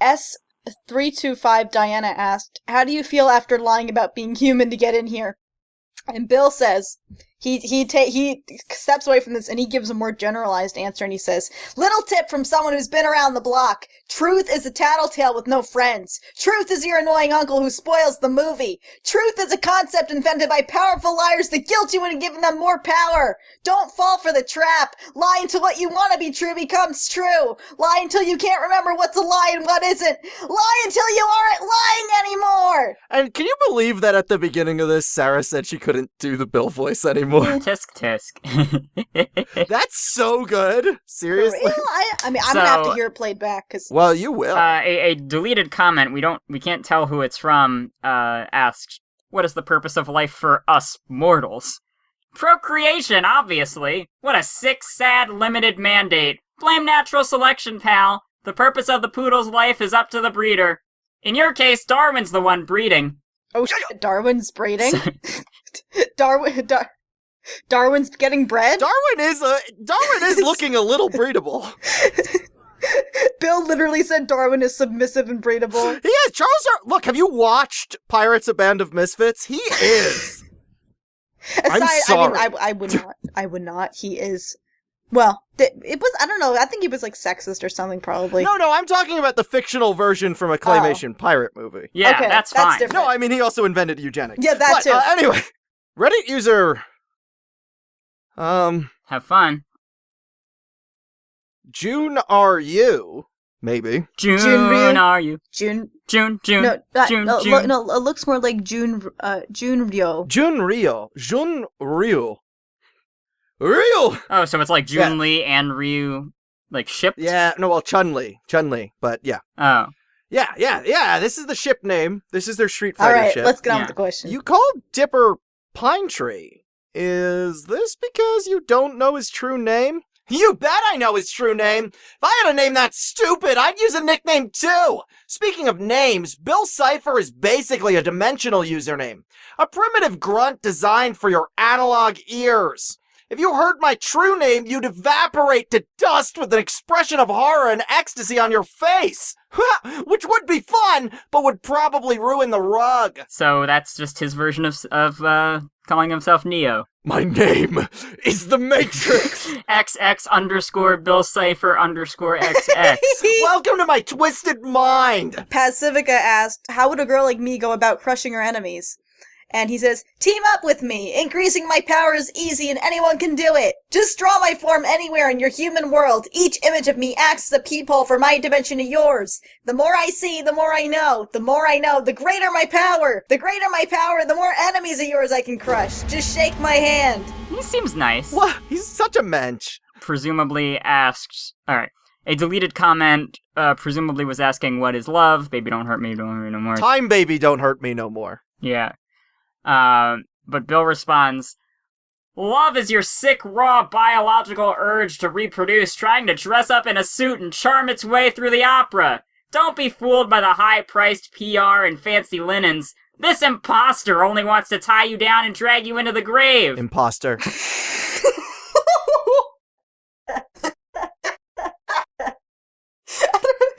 S325 Diana asked, "How do you feel after lying about being human to get in here?" And Bill says, he steps away from this and he gives a more generalized answer and he says, "Little tip from someone who's been around the block. Truth is a tattletale with no friends. Truth is your annoying uncle who spoils the movie. Truth is a concept invented by powerful liars that guilt you into giving them more power. Don't fall for the trap. Lie until what you want to be true becomes true. Lie until you can't remember what's a lie and what isn't. Lie until you aren't lying anymore." And can you believe that at the beginning of this, Sara said she couldn't do the Bill voice anymore? Tisk tisk. That's so good. Seriously. For real? I mean, I'm gonna have to hear it played back because. Well, you will. A deleted comment, we can't tell who it's from, asked, "What is the purpose of life for us mortals?" Procreation, obviously. What a sick, sad, limited mandate. Blame natural selection, pal. The purpose of the poodle's life is up to the breeder. In your case, Darwin's the one breeding. Oh shit, Darwin's braiding. Darwin's getting bread. Darwin is looking a little breedable. Bill literally said Darwin is submissive and breedable. He is. Look, have you watched Pirates: A Band of Misfits? He is. I'm sorry. I mean, I would not. He is. Well, it was. I don't know. I think he was like sexist or something, probably. No. I'm talking about the fictional version from a claymation pirate movie. Yeah, okay, that's fine. different. No, I mean he also invented eugenics. Yeah, that too. Anyway, Reddit user. Have fun. June, are you? Maybe. June, are you? June. June. No, June. no, it looks more like June Ryo. June Ryu. Oh, so it's like Jun Lee and Ryu, like shipped? Yeah, no, well, Chun-Li, but yeah. Oh. Yeah, this is the ship name. This is their Street Fighter Alright, ship. let's get on with the question. You called Dipper Pine Tree. Is this because you don't know his true name? You bet I know his true name. If I had a name that stupid, I'd use a nickname too. Speaking of names, Bill Cipher is basically a dimensional username. A primitive grunt designed for your analog ears. If you heard my true name, you'd evaporate to dust with an expression of horror and ecstasy on your face. Which would be fun, but would probably ruin the rug. So that's just his version of calling himself Neo. My name is the Matrix. XX Bill Cipher XX. Welcome to my twisted mind. Pacifica asked, how would a girl like me go about crushing her enemies? And he says, team up with me! Increasing my power is easy and anyone can do it! Just draw my form anywhere in your human world. Each image of me acts as a peephole for my dimension to yours. The more I see, the more I know. The more I know, the greater my power! The greater my power, the more enemies of yours I can crush. Just shake my hand. He seems nice. What? He's such a mensch. Presumably asked... Alright. A deleted comment presumably was asking, what is love? Baby, don't hurt me no more. Time, baby, don't hurt me no more. Yeah. But Bill responds, love is your sick, raw, biological urge to reproduce, trying to dress up in a suit and charm its way through the opera. Don't be fooled by the high-priced PR and fancy linens. This imposter only wants to tie you down and drag you into the grave. Imposter.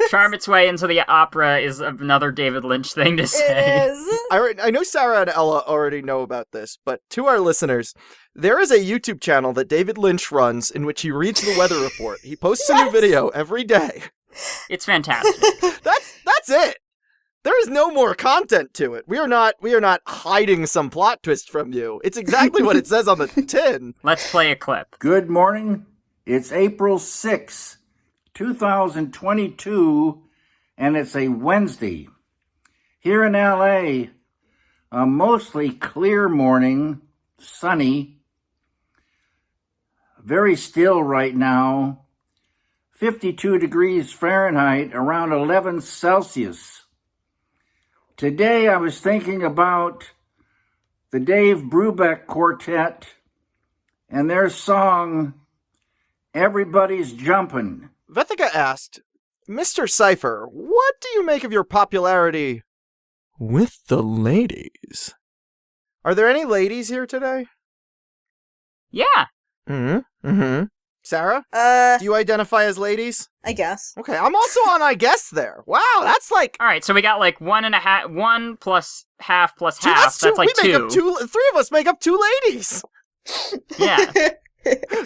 Charm its way into the opera is another David Lynch thing to say. It is. I know Sara and Ella already know about this, but to our listeners, there is a YouTube channel that David Lynch runs in which he reads the weather report. He posts a new video every day. It's fantastic. That's it. There is no more content to it. We are not hiding some plot twist from you. It's exactly what it says on the tin. Let's play a clip. Good morning. It's April 6th. 2022, and it's a Wednesday. Here in LA, a mostly clear morning, sunny, very still right now, 52 degrees Fahrenheit, around 11 Celsius. Today I was thinking about the Dave Brubeck Quartet and their song, Everybody's Jumpin'. Vethika asked, Mr. Cipher, what do you make of your popularity with the ladies? Are there any ladies here today? Yeah. Sarah? Do you identify as ladies? I guess. Okay, I'm also on I guess there. Wow, that's like... Alright, so we got like 1 plus half plus two, half. That's like we two. Make up two. Three of us make up two ladies. Yeah.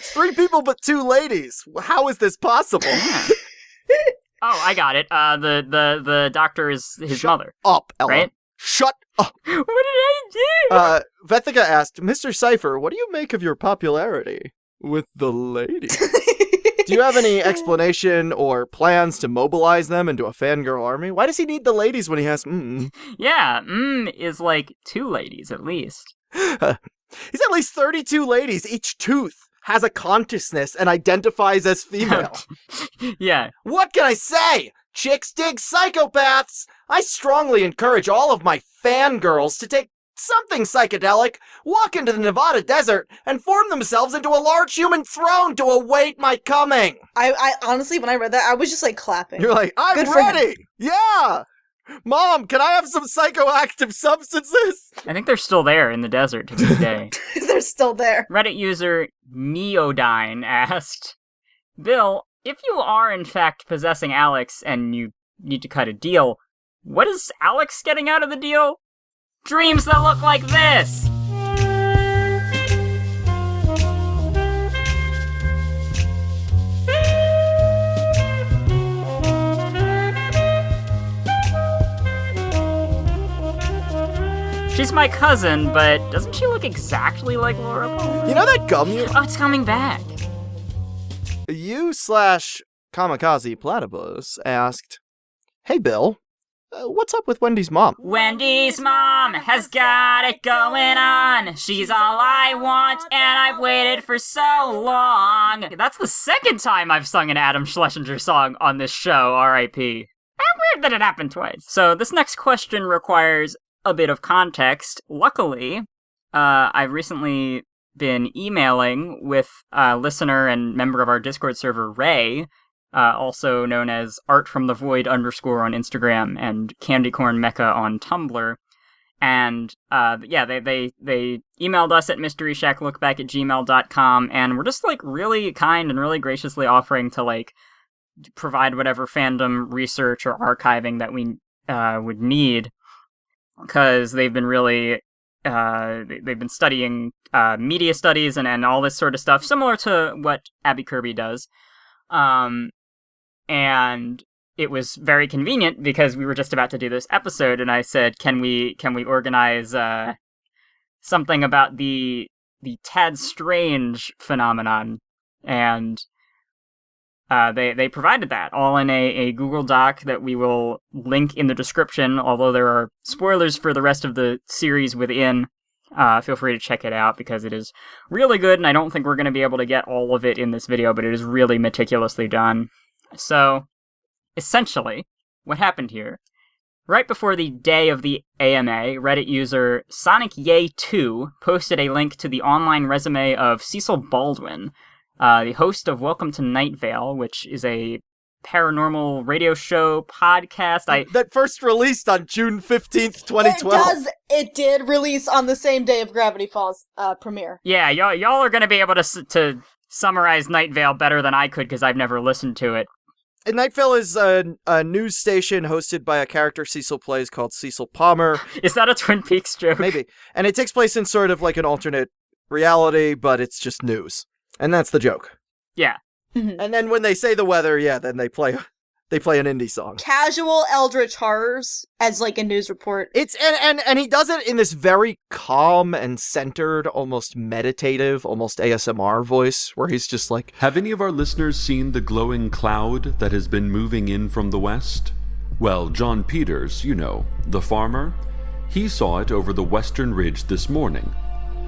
Three people but two ladies. How is this possible? Yeah. Oh, I got it. The doctor is his mother. Up, Ella. Right? Shut up. What did I do? Vethika asked, Mr. Cipher, what do you make of your popularity with the ladies? Do you have any explanation or plans to mobilize them into a fangirl army? Why does he need the ladies when he has Yeah, is like two ladies at least. He's at least 32 ladies. Each tooth has a consciousness and identifies as female. Yeah. What can I say? Chicks dig psychopaths. I strongly encourage all of my fangirls to take something psychedelic, walk into the Nevada desert, and form themselves into a large human throne to await my coming. I honestly, when I read that, I was just like clapping. You're like, I'm Good for him. ready. Yeah. Mom, can I have some psychoactive substances? I think they're still there in the desert to this day. They're still there. Reddit user Neodyne asked, Bill, if you are in fact possessing Alex and you need to cut a deal, what is Alex getting out of the deal? Dreams that look like this! She's my cousin, but doesn't she look exactly like Laura Palmer? You know that gum you... Oh, it's coming back. You/Kamikaze Platypus asked, Hey, Bill, what's up with Wendy's mom? Wendy's mom has got it going on. She's all I want, and I've waited for so long. That's the second time I've sung an Adam Schlesinger song on this show, R.I.P. Weird that it happened twice. So this next question requires a bit of context. Luckily, I've recently been emailing with listener and member of our Discord server, Ray, also known as artfromthevoid_ on Instagram and candycornmecha on Tumblr. And they emailed us at mysteryshacklookback@gmail.com, and we're just like really kind and really graciously offering to like provide whatever fandom research or archiving that we would need, because they've been really they've been studying media studies and all this sort of stuff, similar to what Abby Kirby does. And it was very convenient because we were just about to do this episode, and I said, can we organize something about the Tad Strange phenomenon? And they provided that all in a Google Doc that we will link in the description, although there are spoilers for the rest of the series within. Feel free to check it out because it is really good, and I don't think we're going to be able to get all of it in this video, but it is really meticulously done. So, essentially, what happened here, right before the day of the AMA, Reddit user SonicYay2 posted a link to the online resume of Cecil Baldwin, the host of Welcome to Night Vale, which is a paranormal radio show podcast. That first released on June 15th, 2012. It did release on the same day of Gravity Falls premiere. Yeah, y'all are going to be able to summarize Night Vale better than I could because I've never listened to it. And Night Vale is a news station hosted by a character Cecil plays called Cecil Palmer. Is that a Twin Peaks joke? Maybe. And it takes place in sort of like an alternate reality, but it's just news. And that's the joke. Yeah. And then when they say the weather, then they play an indie song. Casual eldritch horrors as like a news report. It's and he does it in this very calm and centered, almost meditative, almost ASMR voice, where he's just like, Have any of our listeners seen the glowing cloud that has been moving in from the west? Well, John Peters, the farmer, he saw it over the western ridge this morning.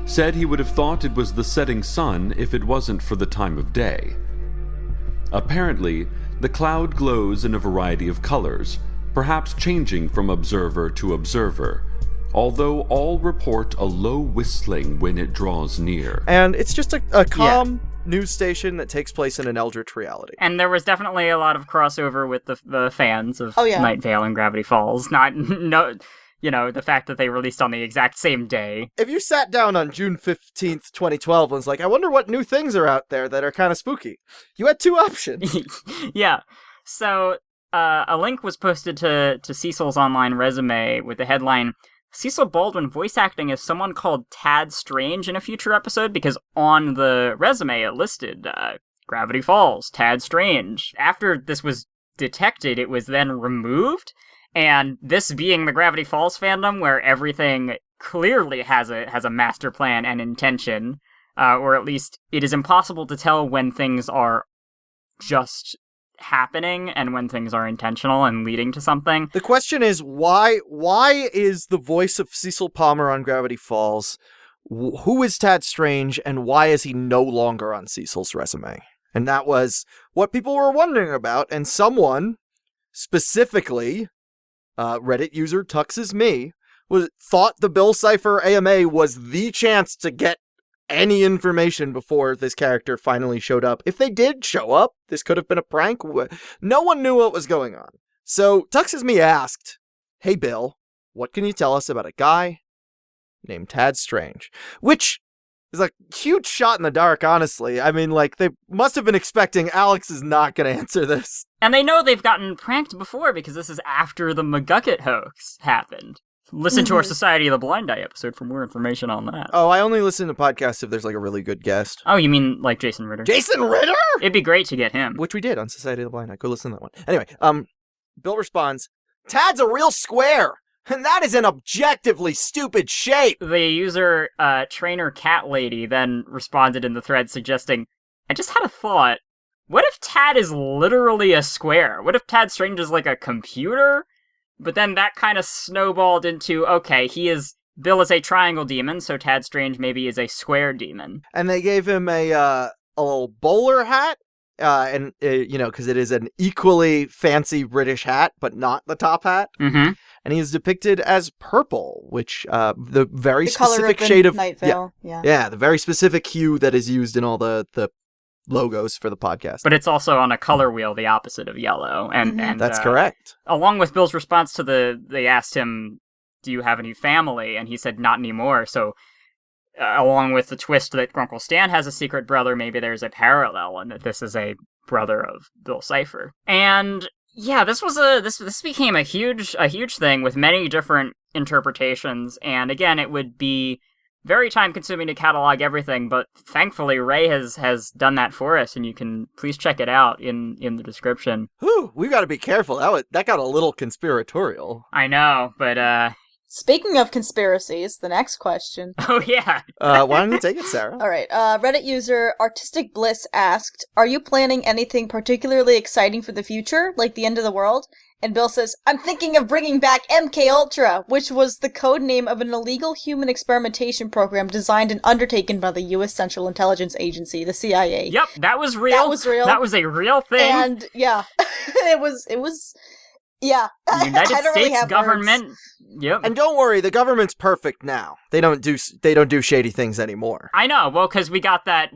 Said he would have thought it was the setting sun if it wasn't for the time of day. Apparently, the cloud glows in a variety of colors, perhaps changing from observer to observer, although all report a low whistling when it draws near. And it's just a calm news station that takes place in an eldritch reality. And there was definitely a lot of crossover with the fans of Night Vale and Gravity Falls. The fact that they released on the exact same day. If you sat down on June 15th, 2012 and was like, I wonder what new things are out there that are kind of spooky, you had two options. Yeah. So a link was posted to Cecil's online resume with the headline, Cecil Baldwin voice acting as someone called Tad Strange in a future episode, because on the resume it listed Gravity Falls, Tad Strange. After this was detected, it was then removed. And this being the Gravity Falls fandom, where everything clearly has a master plan and intention, or at least it is impossible to tell when things are just happening and when things are intentional and leading to something. The question is, why is the voice of Cecil Palmer on Gravity Falls? Who is Tad Strange, and why is he no longer on Cecil's resume? And that was what people were wondering about, and someone, specifically Reddit user Tuxes Me, thought the Bill Cipher AMA was the chance to get any information before this character finally showed up. If they did show up, this could have been a prank. No one knew what was going on. So Tuxes Me asked, "Hey, Bill, what can you tell us about a guy named Tad Strange?" Which is a huge shot in the dark, honestly. I mean, like, they must have been expecting Alex is not going to answer this. And they know they've gotten pranked before because this is after the McGucket hoax happened. Listen to our Society of the Blind Eye episode for more information on that. Oh, I only listen to podcasts if there's, like, a really good guest. Oh, you mean like Jason Ritter? Jason Ritter?! It'd be great to get him. Which we did on Society of the Blind Eye. Go listen to that one. Anyway, Bill responds, "Tad's a real square, and that is an objectively stupid shape." The user, Trainer Cat Lady, then responded in the thread suggesting, "I just had a thought. What if Tad is literally a square? What if Tad Strange is like a computer?" But then that kind of snowballed into, okay, Bill is a triangle demon, so Tad Strange maybe is a square demon. And they gave him a little bowler hat, because it is an equally fancy British hat, but not the top hat. Mm-hmm. And he is depicted as purple, which the very The specific color of shade of Night Vale. Yeah. yeah, the very specific hue that is used in all the logos for the podcast. But it's also on a color wheel, the opposite of yellow. And That's correct. Along with Bill's response to they asked him, "Do you have any family?" And he said, "Not anymore." So, along with the twist that Grunkle Stan has a secret brother, maybe there's a parallel, and that this is a brother of Bill Cipher. And yeah, this became a huge thing with many different interpretations. And again, it would be very time-consuming to catalog everything, but thankfully Ray has done that for us, and you can please check it out in the description. Whew, we've got to be careful. That got a little conspiratorial. I know, but Speaking of conspiracies, the next question. oh yeah. Why don't you take it, Sarah? All right. Reddit user Artistic Bliss asked, "Are you planning anything particularly exciting for the future, like the end of the world?" And Bill says, "I'm thinking of bringing back MK Ultra, which was the code name of an illegal human experimentation program designed and undertaken by the U.S. Central Intelligence Agency, the CIA." Yep, that was real. That was real. That was a real thing. And yeah, it was. Yeah, The United I don't really States have government. words. Yep. And don't worry, the government's perfect now. They don't do shady things anymore. I know. Well, because we got that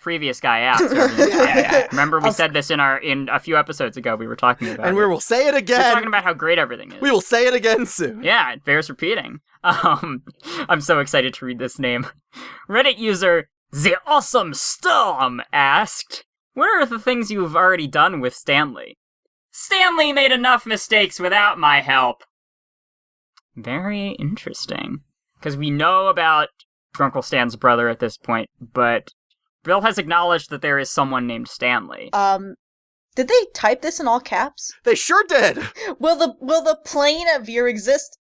previous guy out. So yeah. Remember, we said this in a few episodes ago. We were talking about, And we will say it We're again. talking about how great everything is. We will say it again soon. Yeah, it bears repeating. I'm so excited to read this name. Reddit user The Awesome Storm asked, "What are the things you've already done with Stanley?" "Stanley made enough mistakes without my help." Very interesting. Because we know about Grunkle Stan's brother at this point, but Bill has acknowledged that there is someone named Stanley. Did they type this in all caps? They sure did. Will the plane of your exist?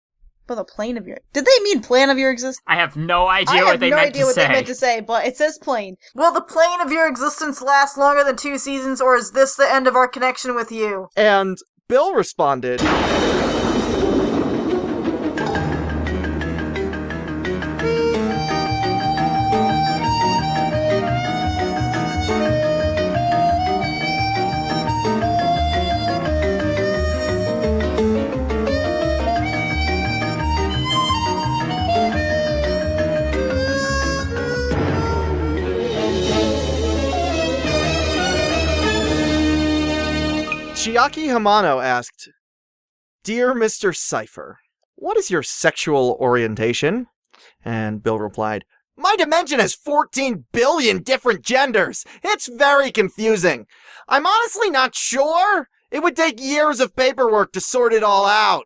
Will the plane of your? Did they mean plan of your existence? I have no idea what they meant to say. they meant to say, but it says plane. Will the plane of your existence last longer than 2 seasons, or is this the end of our connection with you? And Bill responded, Chiaki Hamano asked, "Dear Mr. Cipher, what is your sexual orientation?" And Bill replied, "My dimension has 14 billion different genders. It's very confusing. I'm honestly not sure. It would take years of paperwork to sort it all out."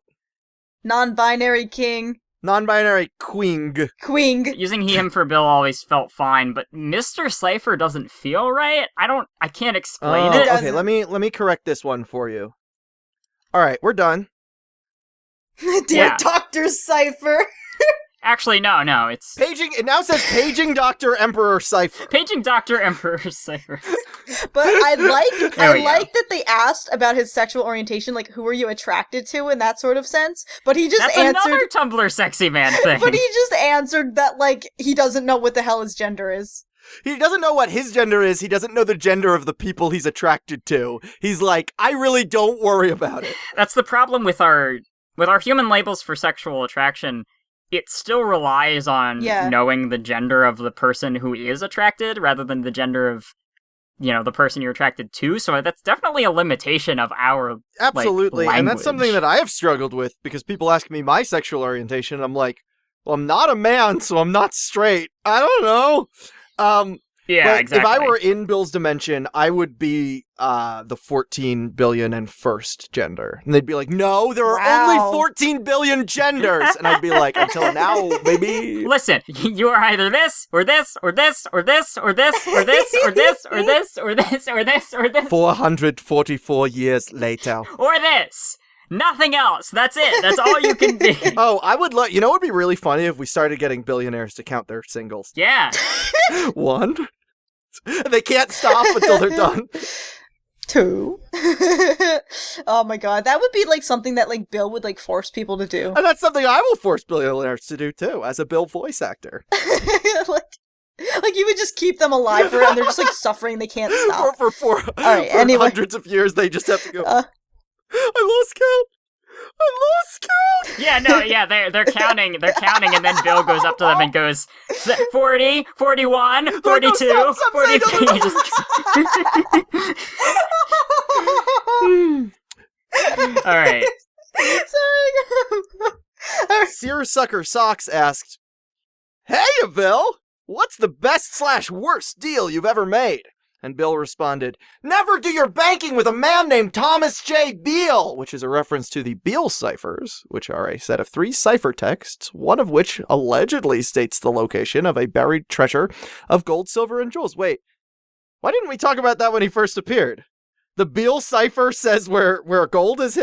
Non-binary king. Non-binary queen. Queen. Using he, him for Bill always felt fine, but Mr. Cipher doesn't feel right. I can't explain it. Okay, let me correct this one for you. All right, we're done. Dear Yeah. Dr. Cipher. Actually, no, it's It now says paging Dr. Emperor Cipher. paging Dr. Emperor Cipher. But I There we go. like that they asked about his sexual orientation, like who are you attracted to in that sort of sense. But he just That's answered another Tumblr sexy man thing. But he just answered that like he doesn't know what the hell his gender is. He doesn't know what his gender is. He doesn't know the gender of the people he's attracted to. He's like, I really don't worry about it. That's the problem with our human labels for sexual attraction. It still relies on Yeah. knowing the gender of the person who is attracted rather than the gender of the person you're attracted to. So that's definitely a limitation of our Absolutely, and that's language. something that I have struggled with, because people ask me my sexual orientation, and I'm like, well, I'm not a man, so I'm not straight. I don't know. Yeah, but exactly. if I were in Bill's dimension, I would be the 14 billion and first gender. And they'd be like, no, there are only 14 billion genders. And I'd be like, until now, baby. Listen, you are either this, or this, or this, or this, or this, or this, or this, or this, or this, or this, or this. 444 years later. Or this. Nothing else. That's it. That's all you can be. Oh, I would love... You know what would be really funny if we started getting billionaires to count their singles? Yeah. 1. They can't stop until they're done. 2. Oh my god, that would be like something that like Bill would like force people to do. And that's something I will force billionaires to do too, as a Bill voice actor. like you would just keep them alive forever, and they're just like suffering, they can't stop. For anyway. hundreds of years, they just have to go, I lost count. Yeah, no, yeah, they're counting, and then Bill goes up to them and goes, 40, 41, 42, stop 43. All right. Sorry. Seersucker Socks asked, hey, Bill, what's the best/worst deal you've ever made? And Bill responded, never do your banking with a man named Thomas J. Beale, which is a reference to the Bill ciphers, which are a set of 3 ciphertexts, one of which allegedly states the location of a buried treasure of gold, silver, and jewels. Wait, why didn't we talk about that when he first appeared? The Bill cipher says where gold is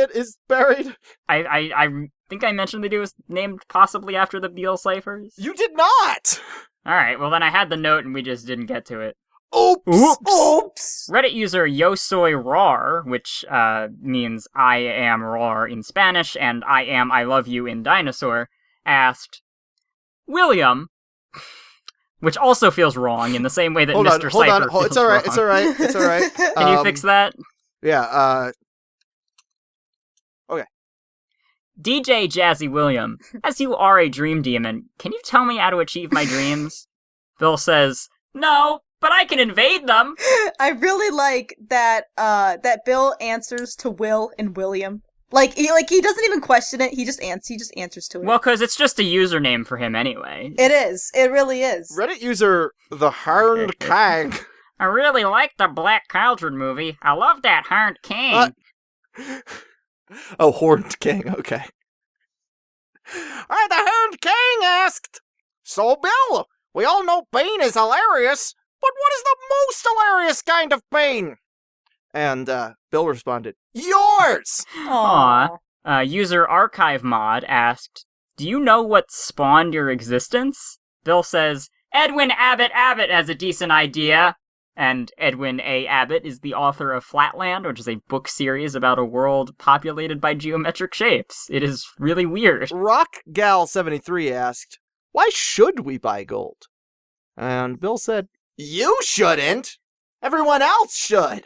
buried? I think I mentioned that it was named possibly after the Bill ciphers. You did not! All right, well then I had the note and we just didn't get to it. Oops! Reddit user Yo Soy Rar, which means I am rar in Spanish and I love you in dinosaur, asked, William, which also feels wrong in the same way that Mr. Cipher feels It's all right, wrong. it's all right. Can you fix that? Yeah, okay. DJ Jazzy William, as you are a dream demon, can you tell me how to achieve my dreams? Bill says, no, but I can invade them. I really like that that Bill answers to Will and William. Like he doesn't even question it. He just answers to it. Well, because it's just a username for him anyway. It is. It really is. Reddit user The Harned Kang. I really like the Black Cauldron movie. I love that Harned King. Oh, Horned King, okay. The Horned King asked, so Bill, we all know pain is hilarious, but what is the most hilarious kind of pain? And Bill responded, yours! Aw. User Archive Mod asked, do you know what spawned your existence? Bill says, Edwin Abbott has a decent idea. And Edwin A. Abbott is the author of Flatland, which is a book series about a world populated by geometric shapes. It is really weird. RockGal73 asked, why should we buy gold? And Bill said, you shouldn't! Everyone else should!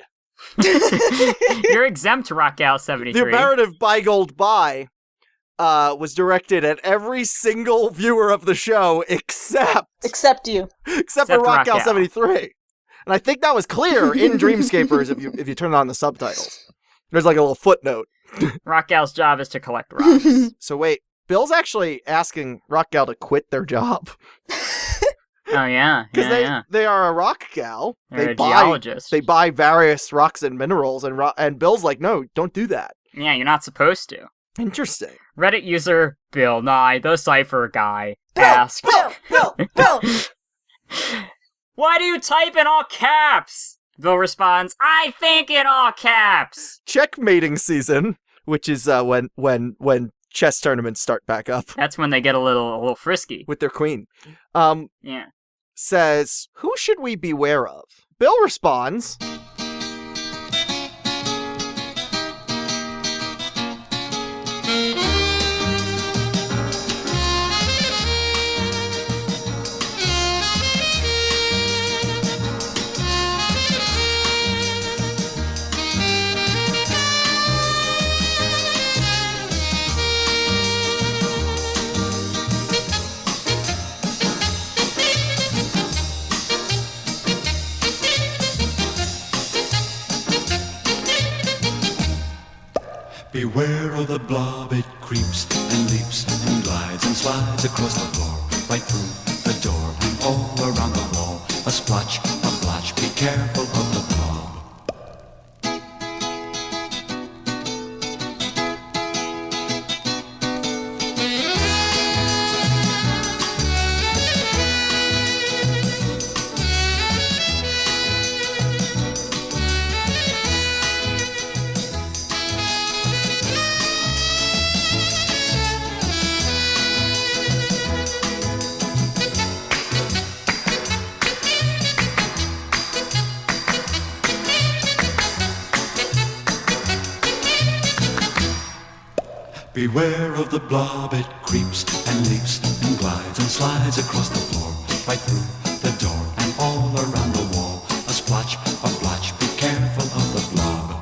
You're exempt, RockGal73. The imperative buy gold buy was directed at every single viewer of the show except you. Except for RockGal73. And I think that was clear in Dreamscapers if you turn on the subtitles. There's like a little footnote. RockGal's job is to collect rocks. So wait, Bill's actually asking RockGal to quit their job. Oh yeah, because they are a rock gal. They're a geologist. They buy various rocks and minerals, and Bill's like, no, don't do that. Yeah, you're not supposed to. Interesting. Reddit user Bill Nye, the Cipher guy, asked, Bill. Why do you type in all caps? Bill responds, I think in all caps. Checkmating season, which is when chess tournaments start back up. That's when they get a little frisky with their queen. Yeah. Says, who should we beware of? Bill responds, Beware of the blob, it creeps and leaps and glides and slides across the floor, right through the door and all around the wall. A splotch, a blotch, be careful of the blob. Beware of the blob, it creeps and leaps and glides and slides across the floor, right through the door and all around the wall. A splotch, a blotch, be careful of the blob.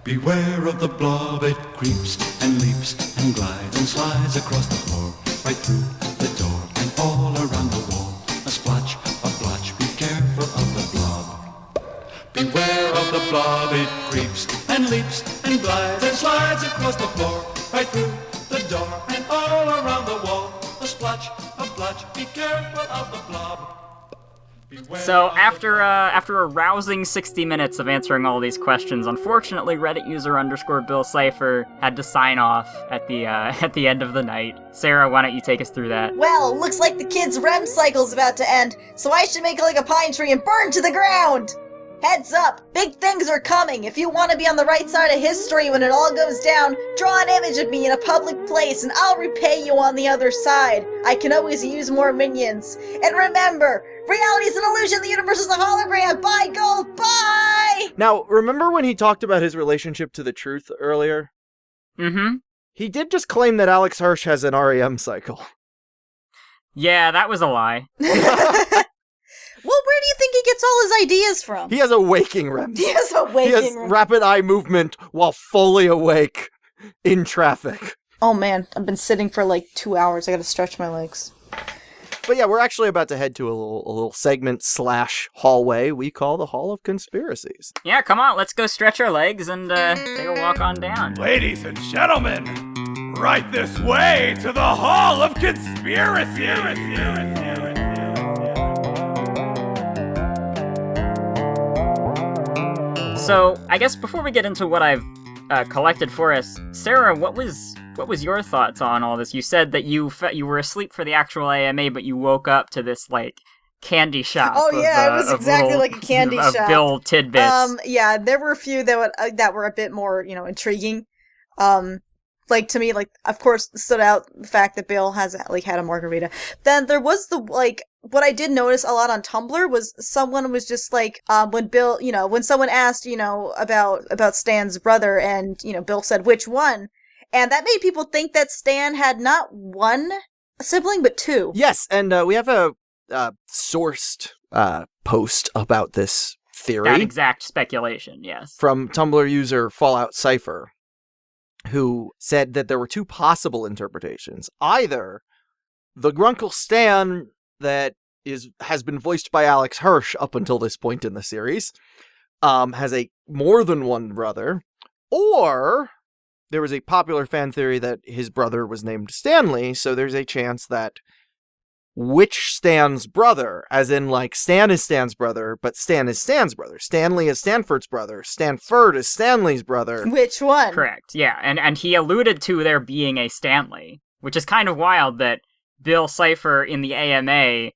Beware of the blob, it creeps and leaps and glides and slides across the floor, right through the door and all around the wall. A splotch, a blotch, be careful of the blob. Beware of the blob, it creeps and leaps and glides and slides across the floor, right through the door and all around the wall. A splotch, a blotch, be careful of the blob. So after a rousing 60 minutes of answering all these questions, unfortunately Reddit user _Bill Cipher had to sign off at the end of the night. Sarah, why don't you take us through that? Well, looks like the kid's REM cycle's about to end, so I should make like a pine tree and burn to the ground! Heads up, big things are coming. If you want to be on the right side of history when it all goes down, draw an image of me in a public place and I'll repay you on the other side. I can always use more minions. And remember, reality is an illusion, the universe is a hologram. Bye, gold, bye! Now, remember when he talked about his relationship to the truth earlier? Mm-hmm. He did just claim that Alex Hirsch has an REM cycle. Yeah, that was a lie. Well, where do you think he gets all his ideas from? He has a waking REM. He has a waking He has REM. rapid eye movement while fully awake in traffic. Oh man, I've been sitting for like 2 hours. I gotta stretch my legs. But yeah, we're actually about to head to a little segment / hallway we call the Hall of Conspiracies. Yeah, come on, let's go stretch our legs and take a walk on down. Ladies and gentlemen, right this way to the Hall of Conspiracy. So, I guess before we get into what I've collected for us, Sarah, what was your thoughts on all this? You said that you were asleep for the actual AMA, but you woke up to this like candy shop. Oh yeah, it was exactly little, like a candy of shop. Bill tidbits. Yeah, there were a few that were a bit more, intriguing. Like to me, like of course stood out the fact that Bill has like had a margarita. Then there was the like what I did notice a lot on Tumblr was someone was just like when Bill, when someone asked, about Stan's brother and Bill said which one, and that made people think that Stan had not one sibling but two. Yes, and we have a sourced post about this theory. That exact speculation, yes. From Tumblr user Fallout Cipher, who said that there were two possible interpretations. Either the Grunkle Stan that has been voiced by Alex Hirsch up until this point in the series has a more than one brother, or there was a popular fan theory that his brother was named Stanley, so there's a chance that which Stan's brother, as in like Stan is Stan's brother, but Stan is Stan's brother. Stanley is Stanford's brother. Stanford is Stanley's brother. Which one? Correct, yeah. And he alluded to there being a Stanley, which is kind of wild that Bill Cipher in the AMA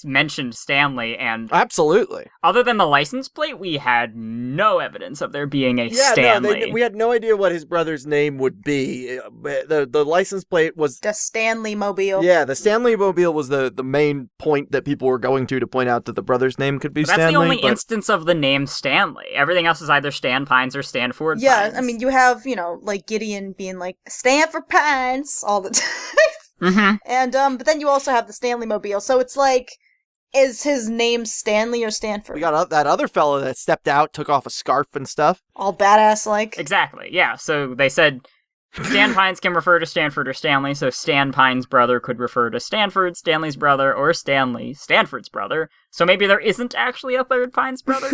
mentioned Stanley, and Absolutely. other than the license plate, we had no evidence of there being a Yeah, Stanley. no, we had no idea what his brother's name would be. The license plate was... The Stanley Mobile. Yeah, the Stanley Mobile was the main point that people were going to point out that the brother's name could be But that's Stanley. the only but... instance of the name Stanley. Everything else is either Stan Pines or Stanford Yeah, Pines. I mean, you have, like Gideon being like, Stanford Pines all the time. Mm-hmm. And, but then you also have the Stanley Mobile. So it's like, is his name Stanley or Stanford? We got that other fellow that stepped out, took off a scarf and stuff. All badass like. Exactly, yeah. So they said Stan Pines can refer to Stanford or Stanley, so Stan Pines' brother could refer to Stanford, Stanley's brother, or Stanley, Stanford's brother. So maybe there isn't actually a third Pines brother?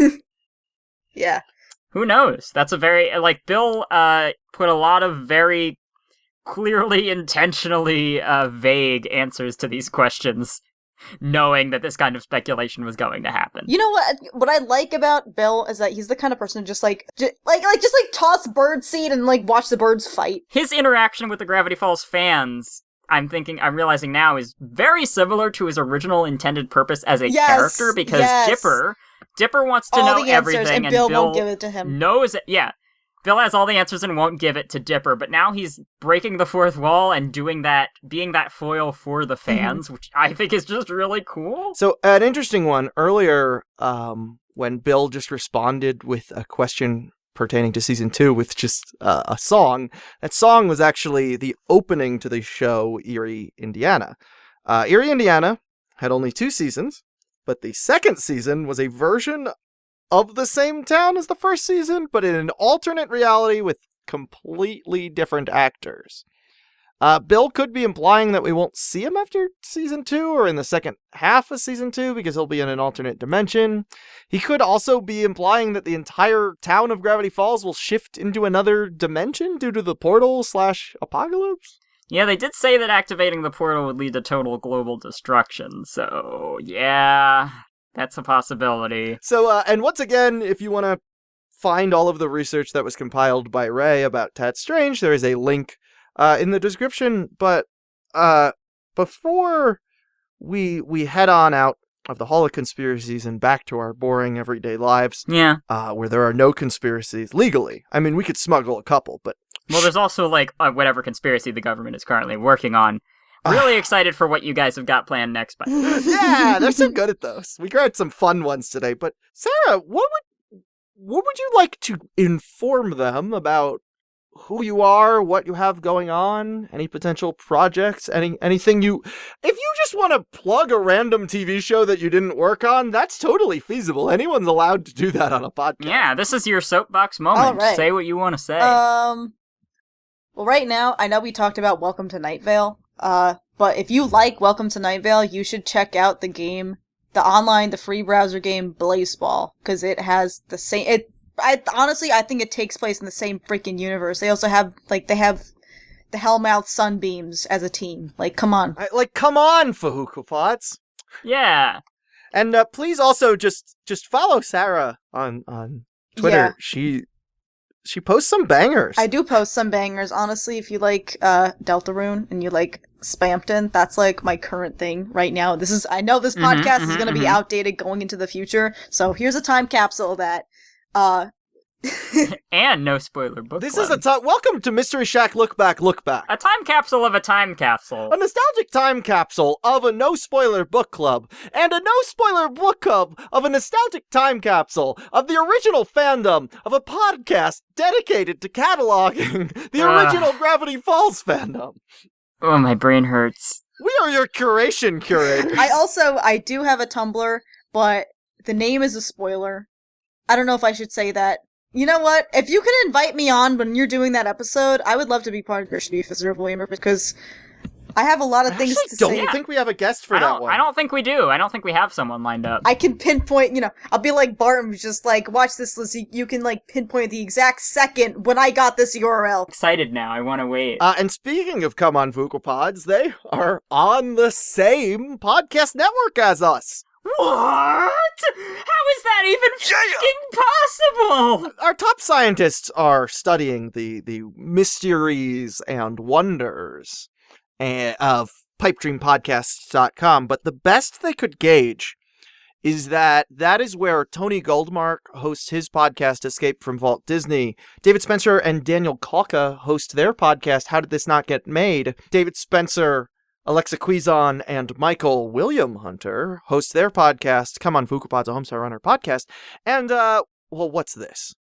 Yeah. Who knows? That's a very, Bill put a lot of very clearly, intentionally vague answers to these questions, knowing that this kind of speculation was going to happen. You know what I like about Bill is that he's the kind of person to just toss bird seed and like watch the birds fight. His interaction with the Gravity Falls fans, I'm realizing now, is very similar to his original intended purpose as a character, because Dipper wants to all know the answers, everything, and Bill won't give it to him. Knows it. Yeah, Bill has all the answers and won't give it to Dipper, but now he's breaking the fourth wall and being that foil for the fans, which I think is just really cool. So an interesting one earlier, when Bill just responded with a question pertaining to season 2 with just a song. That song was actually the opening to the show Erie, Indiana. Erie, Indiana had only 2 seasons, but the second season was a version of the same town as the first season, but in an alternate reality with completely different actors. Bill could be implying that we won't see him after season 2 or in the second half of season 2 because he'll be in an alternate dimension. He could also be implying that the entire town of Gravity Falls will shift into another dimension due to the portal/apocalypse. Yeah, they did say that activating the portal would lead to total global destruction, so yeah, that's a possibility. So, and once again, if you want to find all of the research that was compiled by Ray about Tat Strange, there is a link in the description, but before we head on out of the Hall of Conspiracies and back to our boring everyday lives, where there are no conspiracies legally. I mean, we could smuggle a couple, but... Well, there's also, whatever conspiracy the government is currently working on. Really excited for what you guys have got planned next, by the way. Yeah, they're so good at those. We grabbed some fun ones today, but Sarah, what would you like to inform them about who you are, what you have going on, any potential projects, anything you... If you just want to plug a random TV show that you didn't work on, that's totally feasible. Anyone's allowed to do that on a podcast. Yeah, this is your soapbox moment. All right. Say what you want to say. Well, right now, I know we talked about Welcome to Night Vale, but if you like Welcome to Night Vale, you should check out the game, the free browser game, Blazeball, because it has the same... I think it takes place in the same freaking universe. They also have, they have the Hellmouth Sunbeams as a team. Come on. Come on, Fahukopots. Yeah. And please also just follow Sara on Twitter. Yeah. She posts some bangers. I do post some bangers. Honestly, if you like Deltarune and you like Spampton, that's my current thing right now. I know this podcast is going to be outdated going into the future, so here's a time capsule of that. And no spoiler book This club. is welcome to Mystery Shack Look Back. A time capsule of a time capsule. A nostalgic time capsule of a no spoiler book club, and a no spoiler book club of a nostalgic time capsule of the original fandom of a podcast dedicated to cataloging the original Gravity Falls fandom. Oh, my brain hurts. We are your curation curators. I do have a Tumblr, but the name is a spoiler. I don't know if I should say that. You know what? If you can invite me on when you're doing that episode, I would love to be part of your Visitor Gamer because I have a lot of things to say. Don't you think we have a guest for that one? I don't think we do. I don't think we have someone lined up. I can pinpoint, I'll be like Barton, who's just watch this list. You can pinpoint the exact second when I got this URL. Excited now. I want to wait. And speaking of Come On Vukopods, they are on the same podcast network as us. What? How is that even fucking possible? Our top scientists are studying the mysteries and wonders of pipedreampodcasts.com, but the best they could gauge is that is where Tony Goldmark hosts his podcast, Escape from Walt Disney. David Spencer and Daniel Kalka host their podcast, How Did This Not Get Made? David Spencer, Alexa Quizon, and Michael William Hunter host their podcast, Come On Fukupad's a Homestar Runner podcast. And, well, what's this?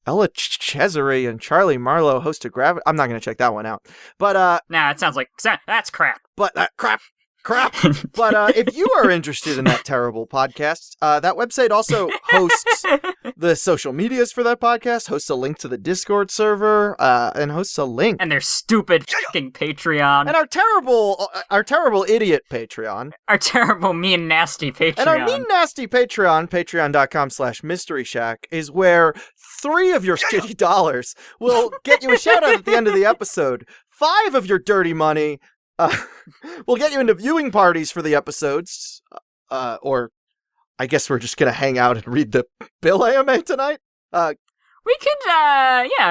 Ella Cesare and Charlie Marlowe host a I'm not going to check that one out. But, Nah, it sounds like... That's crap. But, crap. But if you are interested in that terrible podcast, that website also hosts the social medias for that podcast, hosts a link to the Discord server, and hosts a link. And their stupid fucking Patreon. And our terrible idiot Patreon. Our terrible, mean, nasty Patreon. And our mean, nasty Patreon, patreon.com/Mystery Shack, is where 3 of your shitty dollars will get you a shout out at the end of the episode. 5 of your dirty money we'll get you into viewing parties for the episodes, or I guess we're just gonna hang out and read the Bill AMA tonight. We could,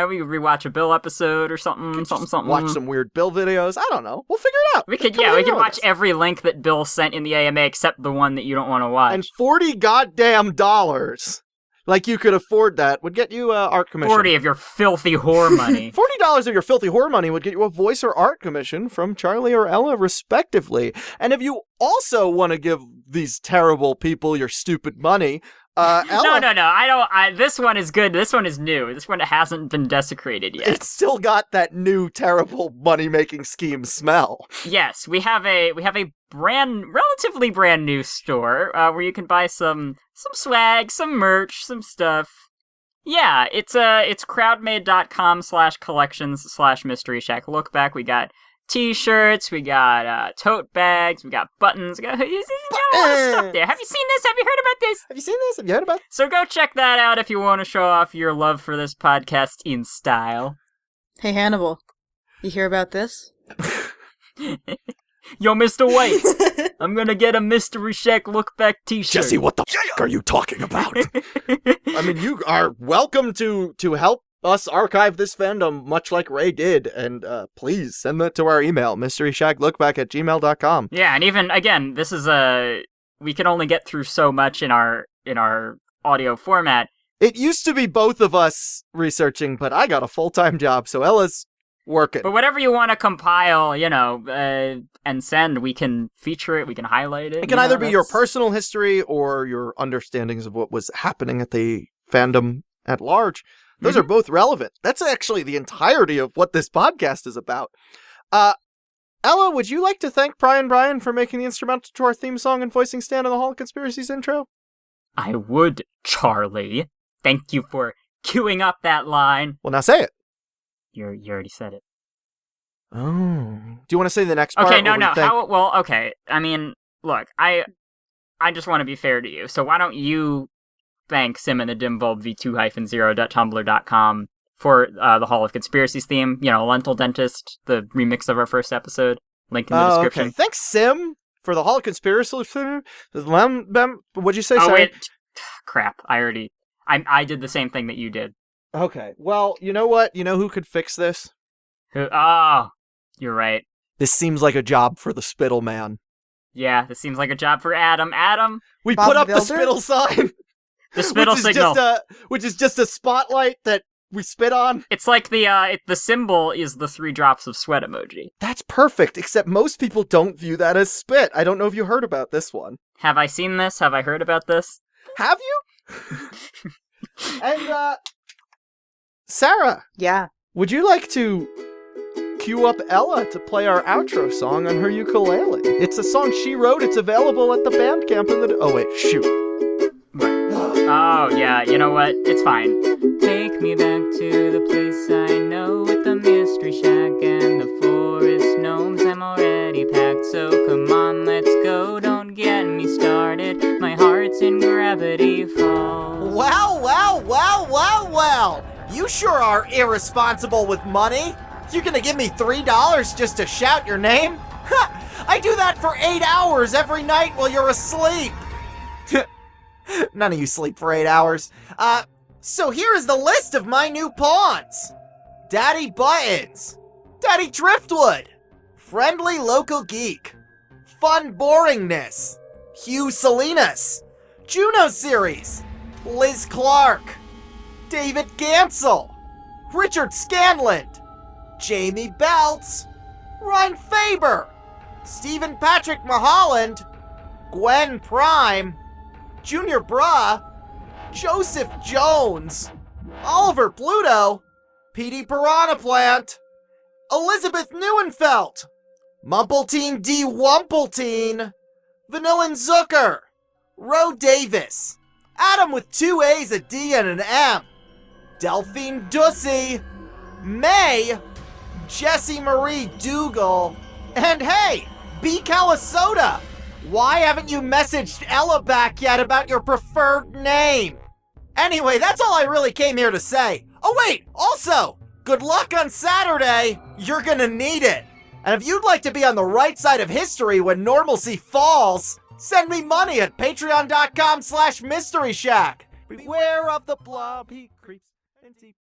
we could rewatch a Bill episode or something. Watch some weird Bill videos. I don't know. We'll figure it out. We could watch every link that Bill sent in the AMA except the one that you don't want to watch. And $40 goddamn dollars, like you could afford that, would get you art commission. 40 of your filthy whore money. $40 of your filthy whore money would get you a voice or art commission from Charlie or Ella, respectively. And if you also want to give these terrible people your stupid money, Ella... No. This one is good. This one is new. This one hasn't been desecrated yet. It's still got that new, terrible money-making scheme smell. Yes, we have a relatively brand new store where you can buy some swag, some merch, some stuff. Yeah, it's crowdmade.com/collections/Mystery Shack. Look back, we got t-shirts, we got tote bags, we got buttons, we got a lot of stuff there. Have you seen this? Have you heard about this? Have you seen this? Have you heard about it? So go check that out if you want to show off your love for this podcast in style. Hey, Hannibal, you hear about this? Yo, Mr. White, I'm gonna get a Mystery Shack Look Back t-shirt. Jesse, what the f*** are you talking about? I mean, you are welcome to help us archive this fandom, much like Ray did, and please send that to our email, mysteryshacklookback@gmail.com. Yeah, and even, again, this is we can only get through so much in our audio format. It used to be both of us researching, but I got a full-time job, so Ella's working. But whatever you want to compile, and send, we can feature it, we can highlight it. It can either be your personal history or your understandings of what was happening at the fandom at large. Those are both relevant. That's actually the entirety of what this podcast is about. Ella, would you like to thank Brian for making the instrumental to our theme song and voicing Stan in the Hall of Conspiracies intro? I would, Charlie. Thank you for queuing up that line. Well, now say it. You already said it. Oh. Do you want to say the next part? Okay, no. Okay. I mean, look, I just want to be fair to you. So why don't you thank Sim and the Dimvolb v2-0.tumblr.com for the Hall of Conspiracies theme. Lentil Dentist, the remix of our first episode. Link in the description. Okay. Thanks, Sim, for the Hall of Conspiracies. What'd you say? Oh, sorry? wait. Crap. I did the same thing that you did. Okay. Well, you know what? You know who could fix this? Who? Oh, you're right. This seems like a job for the Spittle Man. Yeah, this seems like a job for Adam. Adam? We Bob put up Builder? the Spittle sign. The spittle signal. Which is just a spotlight that we spit on. It's like the symbol is the 3 drops of sweat emoji. That's perfect, except most people don't view that as spit. I don't know if you heard about this one. Have I seen this? Have I heard about this? Have you? And, Sara. Yeah. Would you like to cue up Ella to play our outro song on her ukulele? It's a song she wrote. It's available at the Bandcamp in the... Oh, wait, shoot. Oh, yeah, you know what? It's fine. Take me back to the place I know with the Mystery Shack and the forest gnomes. I'm already packed, so come on, let's go. Don't get me started. My heart's in Gravity Falls. Well. You sure are irresponsible with money. You're gonna give me $3 just to shout your name? I do that for 8 hours every night while you're asleep. None of you sleep for 8 hours. So here is the list of my new pawns. Daddy Buttons, Daddy Driftwood, Friendly Local Geek, Fun Boringness, Hugh Salinas, Juno Series, Liz Clark, David Gansel, Richard Scanland, Jamie Belts, Ryan Faber, Stephen Patrick Maholland, Gwen Prime, Junior Bra, Joseph Jones, Oliver Pluto, Petey Piranha Plant, Elizabeth Neuenfeld, Mumpleteen D. Wumpleteen, Vanillin Zucker, Ro Davis, Adam with 2 A's, a D, and an M, Delphine Dussy, May, Jessie Marie Dougal, and hey, B. Calisoda! Why haven't you messaged Ella back yet about your preferred name? Anyway, that's all I really came here to say. Oh wait, also, good luck on Saturday. You're gonna need it. And if you'd like to be on the right side of history when normalcy falls, send me money at patreon.com/Mystery Shack. Beware of the blob, he creeps and deep.